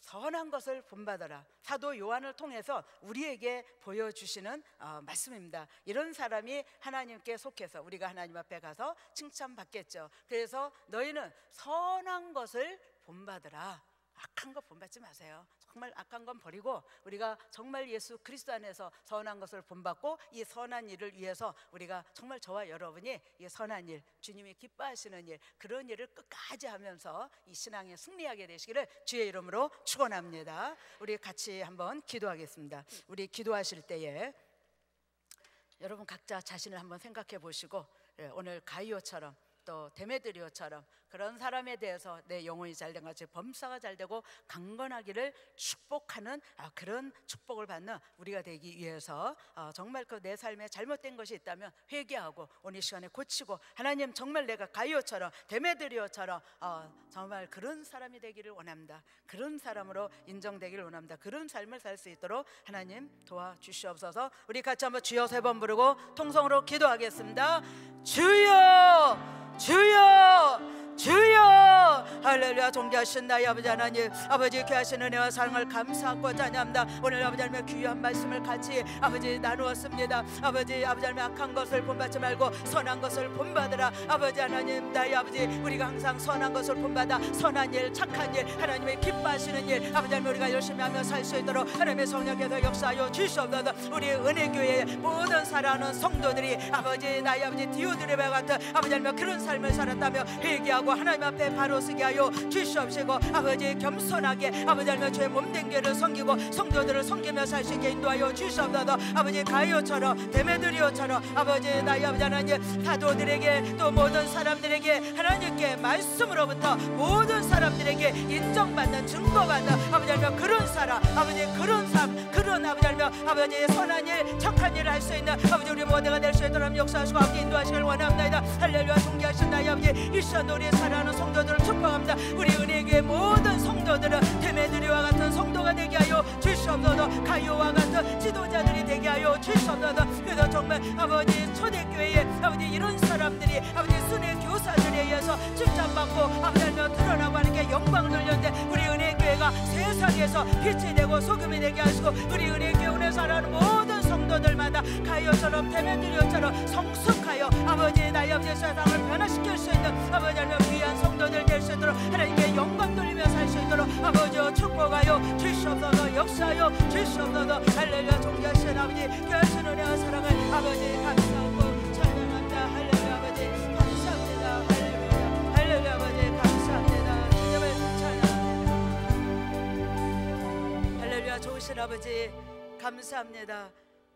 선한 것을 본받아라, 사도 요한을 통해서 우리에게 보여주시는 말씀입니다. 이런 사람이 하나님께 속해서 우리가 하나님 앞에 가서 칭찬받겠죠. 그래서 너희는 선한 것을 본받으라. 악한 거 본받지 마세요. 정말 악한 건 버리고 우리가 정말 예수 그리스도 안에서 선한 것을 본받고 이 선한 일을 위해서 우리가 정말 저와 여러분이 이 선한 일, 주님이 기뻐하시는 일, 그런 일을 끝까지 하면서 이 신앙에 승리하게 되시기를 주의 이름으로 축원합니다. 우리 같이 한번 기도하겠습니다. 우리 기도하실 때에 여러분 각자 자신을 한번 생각해 보시고, 오늘 가이오처럼 또 데메드리오처럼 그런 사람에 대해서 내 영혼이 잘된 같이 범사가 잘되고 강건하기를 축복하는 그런 축복을 받는 우리가 되기 위해서 정말 그 내 삶에 잘못된 것이 있다면 회개하고 오늘 시간에 고치고, 하나님 정말 내가 가이오처럼 데메드리오처럼 정말 그런 사람이 되기를 원합니다. 그런 사람으로 인정되기를 원합니다. 그런 삶을 살 수 있도록 하나님 도와주시옵소서. 우리 같이 한번 주여 3번 부르고 통성으로 기도하겠습니다. 주여, 주여, 주여. 할렐루야. 존귀하신 나의 아버지 하나님, 아버지 귀하신 은혜와 사랑을 감사하고 찬양합니다. 오늘 아버지 하나님의 귀한 말씀을 같이 아버지 나누었습니다. 아버지 하나님 악한 것을 본받지 말고 선한 것을 본받으라. 아버지 하나님, 나의 아버지, 우리가 항상 선한 것을 본받아 선한 일, 착한 일, 하나님의 기뻐하시는 일 아버지 하나님 우리가 열심히 하며 살 수 있도록 하나님의 성령께서 역사하여 주시옵소서. 우리 은혜교회의 모든 사랑하는 성도들이 아버지, 나의 아버지 디오드레베와 같은 아버지 하나님 그런 삶을 살았다며 회개하고 하나님 앞에 바로 서게 하여 주시옵시고 아버지 겸손하게 아버지 하나님 주의 몸된 교회를 섬기고 성도들을 섬기며 살 수 있게 인도하여 주시옵소서. 아버지 가이오처럼 데메드리오처럼 아버지 나의 아버지 하나님 사도들에게 또 모든 사람들에게 하나님께 말씀으로부터 모든 사람들에게 인정받는 증거받는 아버지 하나님 그런 사람 아버지 그런 삶 그런 아버지 하나님 아버지 선한 일 착한 일을 할 수 있는 아버지 우리 모두가 될 수 있도록 역사하시고 아버지 인도하시길 원합니다. 할렐루야. 존귀하신 나의 아버지 이 시간 우리 사랑하는 성도들을 축복합니다. 우리 은혜교회 모든 성도들은 데메드리와 같은 성도가 되게 하여 주시옵소서. 가이오와 같은 지도자들이 되게 하여 주시옵소서. 그래서 정말 아버지 초대교회에 아버지 이런 사람들이 아버지 순회 교사들에 의해서 칭찬받고 아버지 하나님 드러나고 하는 게 영광 돌렸는데 우리 은혜교회가 세상에서 빛이 되고 소금이 되게 하시고 우리 은혜교회 살아가는 모든 성도들마다 가이오처럼 데메드리오처럼 성숙하여 아버지 나의 아버지 세상을 변화시킬 수 있는 아버지 하나님 귀한 성도들 될 수 있도록 하나님께 영광 돌리며 살 수 있도록 아버지여 축복하여 주시옵소서. 역사하여 주시옵소서. 할렐루야. 존귀하신 아버지 귀하신 은혜와 사랑을 아버지 감사하고 찬양합니다. 할렐루야. 아버지 감사합니다. 할렐루야. 할렐루야. 아버지 감사합니다. 주님을 찬양합니다. 할렐루야. 좋으신 아버지 감사합니다.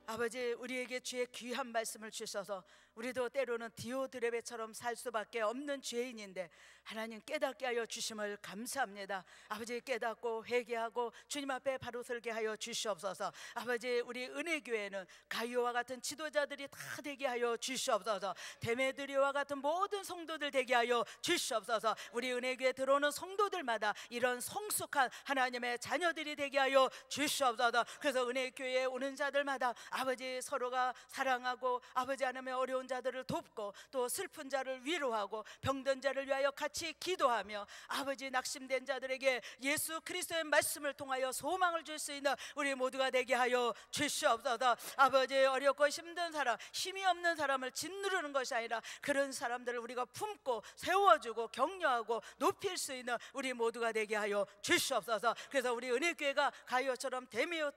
아버지 우리에게 주의 귀한 말씀을 주셔서 우리도 때로는 디오드레베처럼 살 수밖에 없는 죄인인데 하나님 깨닫게 하여 주심을 감사합니다. 아버지 깨닫고 회개하고 주님 앞에 바로 설게 하여 주시옵소서. 아버지 우리 은혜교회는 가이오와 같은 지도자들이 다 되게 하여 주시옵소서. 데메드리오와 같은 모든 성도들 되게 하여 주시옵소서. 우리 은혜교회 들어오는 성도들마다 이런 성숙한 하나님의 자녀들이 되게 하여 주시옵소서. 그래서 은혜교회에 오는 자들마다 아버지 서로가 사랑하고 아버지 하나님의 어려운 자들을 돕고 또 슬픈 자를 위로하고 병든 자를 위하여 같이 기도하며 아버지 낙심된 자들에게 예수 그리스도의 말씀을 통하여 소망을 줄 수 있는 우리 모두가 되게 하여 주시옵소서. 아버지 어렵고 힘든 사람 힘이 없는 사람을 짓누르는 것이 아니라 그런 사람들을 우리가 품고 세워주고 격려하고 높일 수 있는 우리 모두가 되게 하여 주시옵소서. 그래서 우리 은혜교회가 가이오처럼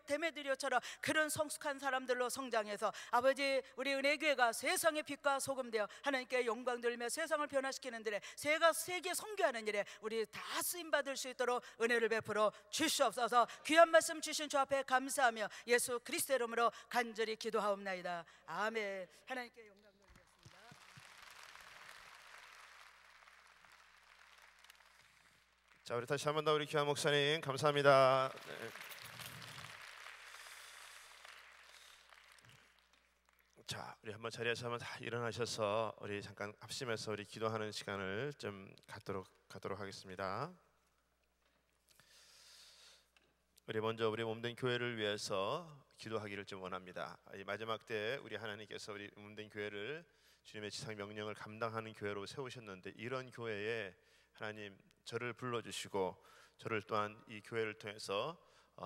데메드리오처럼 그런 성숙한 사람들로 성장해서 아버지 우리 은혜교회가 세상의 빛과 소금 되어 하나님께 영광 돌리며 세상을 변화시키는 일에 세계 선교하는 일에 우리 다 쓰임받을 수 있도록 은혜를 베풀어 주시옵소서. 귀한 말씀 주신 주 앞에 감사하며 예수 그리스도의 이름으로 간절히 기도하옵나이다. 아멘. 하나님께 영광 돌리겠습니다. 자, 우리 다시 한 번 더 우리 귀한 목사님 감사합니다. 네. 자, 우리 한번 자리에서 한번 다 일어나셔서 우리 잠깐 합심해서 우리 기도하는 시간을 좀 갖도록 하겠습니다. 우리 먼저 우리 몸된 교회를 위해서 기도하기를 좀 원합니다. 이 마지막 때 우리 하나님께서 우리 몸된 교회를 주님의 지상 명령을 감당하는 교회로 세우셨는데 이런 교회에 하나님 저를 불러주시고 저를 또한 이 교회를 통해서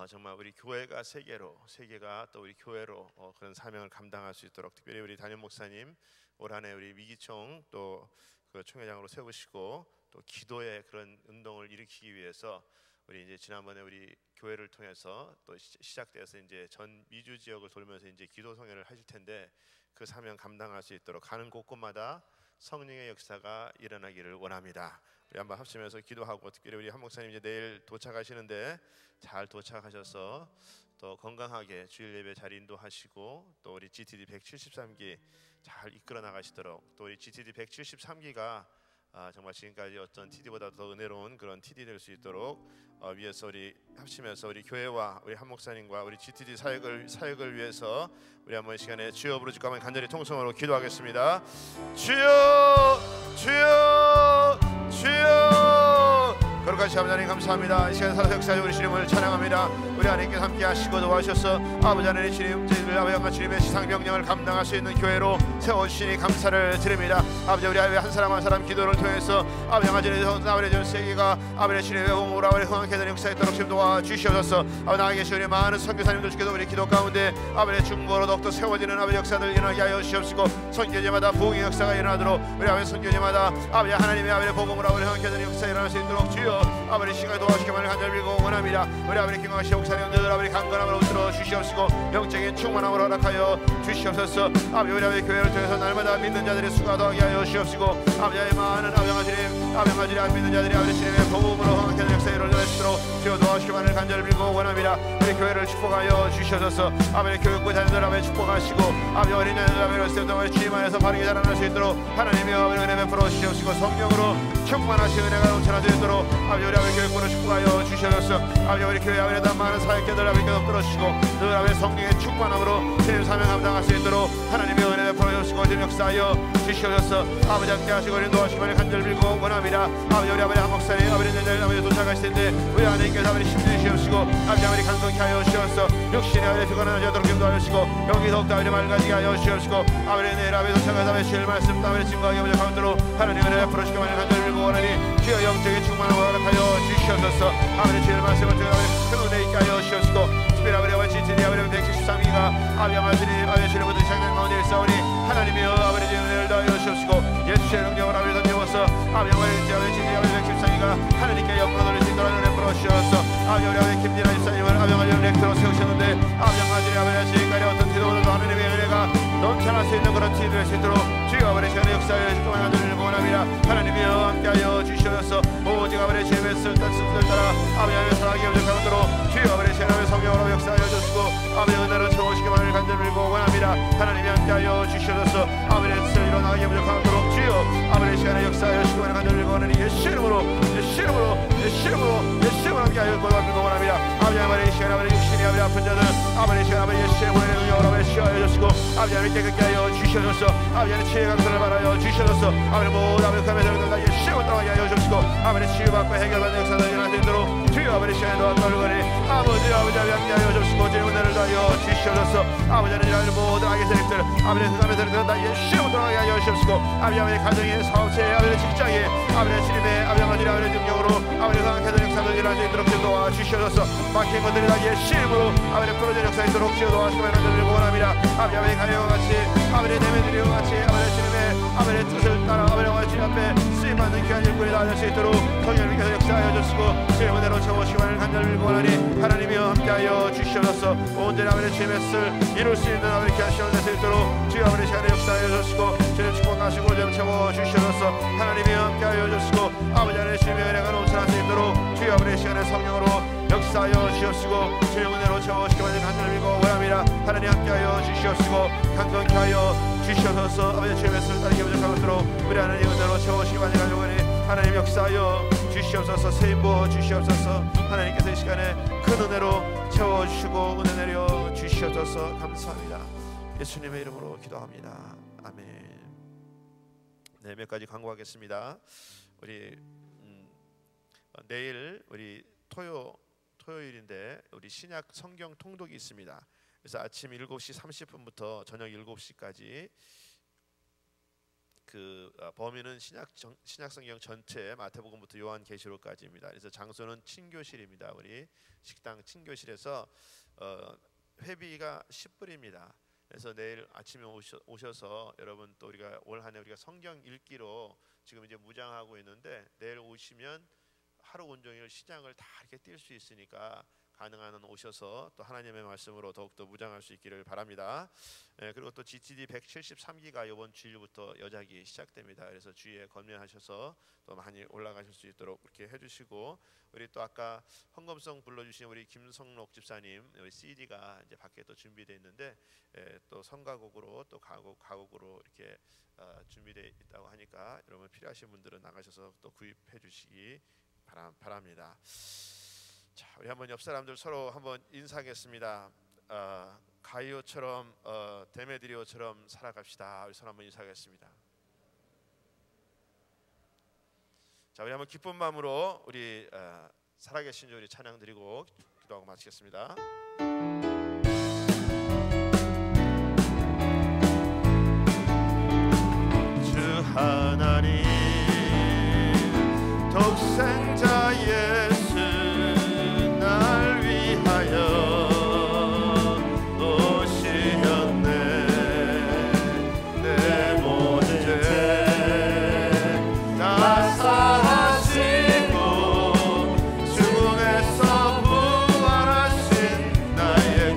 정말 우리 교회가 세계가 또 우리 교회로 그런 사명을 감당할 수 있도록 특별히 우리 담임 목사님 올 한해 우리 위기총 또 그 총회장으로 세우시고 또 기도의 그런 운동을 일으키기 위해서 우리 이제 지난번에 우리 교회를 통해서 또 시작돼서 이제 전 미주 지역을 돌면서 이제 기도 성회를 하실 텐데 그 사명 감당할 수 있도록 가는 곳곳마다 성령의 역사가 일어나기를 원합니다. 우리 한번 합심해서 기도하고 특별히 우리 한 목사님 이제 내일 도착하시는데 잘 도착하셔서 또 건강하게 주일 예배 잘 인도하시고 또 우리 GTD 173기 잘 이끌어 나가시도록 또 우리 GTD 173기가 정말 지금까지 어떤 TD보다 더 은혜로운 그런 TD 될 수 있도록 위해서 우리 합심해서 우리 교회와 우리 한 목사님과 우리 GTD 사역을 위해서 우리 한번 시간에 주여 부르짖고 한번 간절히 통성으로 기도하겠습니다. 주여 주여 주여. 거룩하신 하나님 감사합니다. 이 시간 살아서 역사하여 우리 주님을 찬양합니다. 우리 하나님께서 함께 하시고 도와주셔서 아버지 하나님 주님 저희들 아버지 주님의 지상 명령을 감당할 수 있는 교회로 세워주시니 감사를 드립니다. 아버지 우리 한 사람 한 사람 기도를 통해서 아버지 하나님 아버지 전 세계가 아버지 주님의 공으로 아버지 흥하게 되는 역사에 있도록 주님 도와주시옵소서. 아버지 나가 계신 우리 많은 선교사님들 주께서 우리 기도 가운데 아버지 중보로 더욱더 세워지는 아버지 역사들 일어나게 하여 주시옵시고 선교제마다 부흥의 역사가 일어나도록 우리 아버지 선교제마다 아버지 하나님의 아버지 복음으로 아버지 흥하게 되는 역사에 일어날 수 있도록 주여 아버지 시간에 도와주시기만을 간절히 빌고 원합니다. 우리 아버지 김광식 목사님들 아버지 강건함으로 들어 주시옵시고 영적인 충만함으로 허락하여 주시옵소서. 아버지 우리 아버지 교회를 통해서 날마다 믿는 자들의 수가 더하게 하여 주시옵시고 아버지의 많은 아버지 하나님 아버지 주님 안 믿는 자들이 아버지 주님의 복음으로 허락하는 역사에 이루어지도록 주여 도와주시기만을 간절히 빌고 원합니다. 우리 교회를 축복하여 주셔서 아버지 교육부 자녀들 아버지 축복하시고 아버지 어린 자녀들 아버지 주님 안에서 바르게 자라날 수 있도록 하나님의 아버지 은혜 베풀어 주시옵시고 성령으로 충만하신 은혜가 넘쳐날 수 있도록 아버지 우리 아버지 교육부를 축복하여 주셔서 아버지 우리 교회 아버지 많은 사역자들 아버지 곁들어 주시고 늘 아버지 성령의 충만함으로 주님 사명 감당할 수 있도록 하나님의 은혜 베풀어 주시고 주님 역사하여 주시옵소서. 아버지 함께 하시고 우리 도와주시기를 간절히 빌고 원합니다. 아버지 우리 아버지 한 목사님 아버지 내일 아버지 도착하실 텐데 우리 하나님께서 아버지 힘주시옵시고 아버지 아버지 강건케 하여 주시옵소서. 육신의 아버지 피곤한 자도록 기도하여 주시고 영이 더욱더 아버지 맑아지게 하여 주시옵시고 아버지 내일 아버지 도착하셔서 아버지 주일 말씀 아버지 증거하게 아버지 가운데로 하나님 은혜 베풀어 주시기만을 간절히 빌고 원하니 주여 영적인 충만함을 허락하여 주시옵소서. 아버지 주일 말씀을 통해 아버지 큰 은혜 있게 하여 주시옵시고 특별히 아버지 지진이 아버지 173기가 아버지 아버지 주님부터 시작된 가운데 있사오니 하나님이여 아버지 은혜를 더하여 주시옵시고 예수의 능력을 아버지 던져서 아버지 지진이 아버지 173기가 하나님께 영광을 돌릴 수 있도록 은혜 베풀어 주시옵소서. 아버지 우리 아버지 김진아 집사님을 아버지 렉터로 세우셨는데 아버지 아버지 지금까지 어떤 기도보다도 하나님의 은혜가 넘쳐날 수 있는 그런 팀이 될 수 있도록 주여 아버지 시간에 역사하여 주시기를 간절히 원합니다. 하나님이여 함께하여 주시옵소서. 오직 아버지 주님의 뜻을 따라 아버지 사랑하게 염려하도록 주여 아버지 시간에 성령으로 역사하여 주시고 아버지 은혜로 채우시기만을 간절히 빌고 원합니다. 하나님이 함께하여 주시옵소서. 아버지 뜻을 일어나게 염려하도록 주여 아버지 시간에 역사하여 주시기만을 간절히 빌고 원하니 예수 이름으로 함께하여 고백하고 원합니다. 아버지 시간에 아버지 육신이 아버지 아픈 자들 아버지 시간 아버지 예수의 보내는 능력으로 아버지 시하여 주시고 아버지 하나님 깨끗게 하여 주시옵소서. 아버지 하나님 치유의 강선을 받아여 주시옵소서. 아버지 모든 아버지 감회자들을 다 예수의 따라가게 하여 주시고 아버지 치유받고 해결받는 역사를 일어날 수 있도록 주여 아버지 시간에 도와주시고 아버지 함께 하여 주시고 주의 은혜를 다하여 주시옵소서. 아버지 하나님 모든 악의 세력들 아버지 그 감회자들을 다 예수의 따라가게 하여 주시옵시고 아버지 가정의 사업체의 아버지 직장의 아버지 주님의 아버지 능력으로 아버지 강력한 역사를 일어날 수 있도록 도와주시옵소서. 막힌 것들이 다 예수의 이름으로 아버지 풀어진 역사 있도록 주여 도와주시기를 간절히 원합니다. 아버지 가려와 같이 아버지 내면들이와 같이 아버지 주님의 아버지 뜻을 따라 아버지 주님 앞에 쓰임받는 귀한 일꾼이 다 될 수 있도록 성령님께서 역사하여 주시고 주의 은혜로 채워주시기를 간절히 원하니 하나님이여 함께하여 주시옵소서. 온전히 아버지 주님의 뜻을 이룰 수 있는 아버지 귀한 시간을 낼 수 있도록 주여 아버지 시간에 역사하여 주시고 주님 축복하시고 좀 채워주시옵소서. 하나님이여 함께하여 주시고 아버지 하나님 주님의 은혜가 넘쳐날 수 있도록 주여 아버지 시간에 성령으로 역사하여 주시옵시고 주의 은혜로 채워주시기를 간절히 빌고 원합니다. 하나님 함께하여 주시옵시고 강건케 하여 주시옵소서. 아버지 주의 말씀을 따르게 부족하도록 우리 하나님 은혜로 채워주시기를 간절히 하나님 역사하여 주시옵소서. 세임 부어 주시옵소서. 하나님께서 이 시간에 큰 은혜로 채워주시고 은혜 내려 주시옵소서. 감사합니다. 예수님의 이름으로 기도합니다. 아멘. 네, 몇 가지 광고하겠습니다. 우리 내일 우리 토요일인데 우리 신약 성경 통독이 있습니다. 그래서 아침 7시 30분부터 저녁 7시까지 그 범위는 신약 성경 전체 마태복음부터 요한계시록까지입니다. 그래서 장소는 친교실입니다. 우리 식당 친교실에서 회비가 10불입니다. 그래서 내일 아침에 오셔서 여러분 또 우리가 올 한 해 우리가 성경 읽기로 지금 이제 무장하고 있는데 내일 오시면 하루 온종일 시장을 다 이렇게 뛸 수 있으니까 가능한 한 오셔서 또 하나님의 말씀으로 더욱더 무장할 수 있기를 바랍니다. 그리고 또 GTD 173기가 이번 주일부터 여작이 시작됩니다. 그래서 주위에 건면하셔서 또 많이 올라가실 수 있도록 그렇게 해주시고 우리 또 아까 헌금성 불러주신 우리 김성록 집사님 우리 CD가 이제 밖에 또 준비되어 있는데 또 성가곡으로 또 가곡으로 이렇게 준비되어 있다고 하니까 여러분 필요하신 분들은 나가셔서 또 구입해 주시기 바랍니다. 자, 우리 한번 옆 사람들 서로 한번 인사하겠습니다. 가이오처럼 데메드리오처럼 살아갑시다. 우리 서로 한번 인사하겠습니다. 자, 우리 한번 기쁜 마음으로 우리 살아계신 주 우리 찬양 드리고 기도하고 마치겠습니다. 주 하나님 독생자 예수 날 위하여 오시었네. 내 모든 죄 다 사하시고 죽음에서 부활하신 나의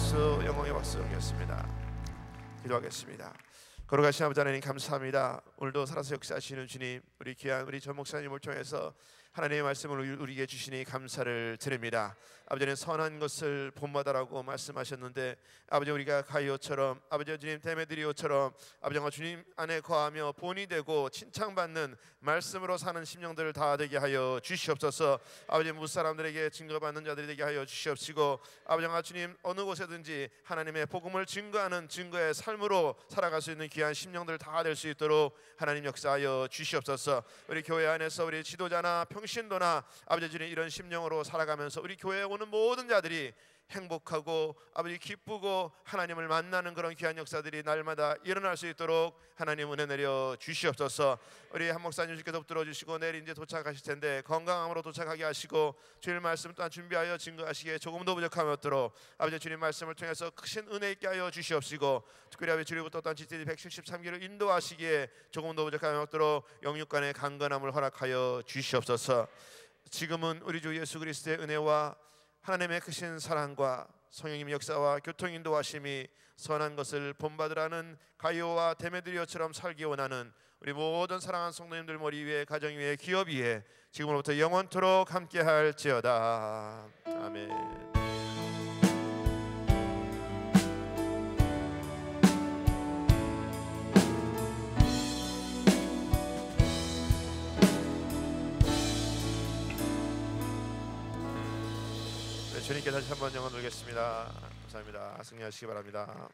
박수, 영광의 박수 드리겠습니다. 기도하겠습니다. 거룩하신 아버지 하나님 감사합니다. 오늘도 살아서 역사하시는 주님, 우리 귀한 우리 전 목사님을 통해서 하나님의 말씀을 우리에게 주시니 감사를 드립니다. 아버지는 선한 것을 본받아라고 말씀하셨는데, 아버지 우리가 가이오처럼, 아버지 주님 데메드리오처럼 아버지가 주님 안에 거하며 본이 되고 칭찬받는 말씀으로 사는 심령들을 다 되게 하여 주시옵소서. 아버지 무사람들에게 증거받는 자들이 되게 하여 주시옵시고, 아버지가 주님 어느 곳에든지 하나님의 복음을 증거하는 증거의 삶으로 살아갈 수 있는 귀한 심령들 다 될 수 있도록 하나님 역사하여 주시옵소서. 우리 교회 안에서 우리 지도자나 평신도나 아버지 주님 이런 심령으로 살아가면서 우리 교회에 오는 모든 자들이 행복하고 아버지 기쁘고 하나님을 만나는 그런 귀한 역사들이 날마다 일어날 수 있도록 하나님 은혜 내려 주시옵소서. 우리 한 목사님 주께서 붙들어 주시고 내일 이제 도착하실 텐데 건강함으로 도착하게 하시고 주일 말씀 또한 준비하여 증거하시기에 조금도 부족함이 없도록 아버지 주님 말씀을 통해서 크신 은혜 있게 하여 주시옵시고, 특별히 아버지 주일부터 또한 GTD 173기를 인도하시기에 조금도 부족함이 없도록 영육간의 강건함을 허락하여 주시옵소서. 지금은 우리 주 예수 그리스도의 은혜와 하나님의 크신 사랑과 성령님 역사와 교통 인도하심이 선한 것을 본받으라는 가이오와 데메드리오처럼 살기 원하는 우리 모든 사랑하는 성도님들 머리 위에, 가정 위에, 기업 위에 지금으로부터 영원토록 함께할지어다. 아멘. 주님께 다시 한번 영광 돌리겠습니다. 감사합니다. 승리하시기 바랍니다.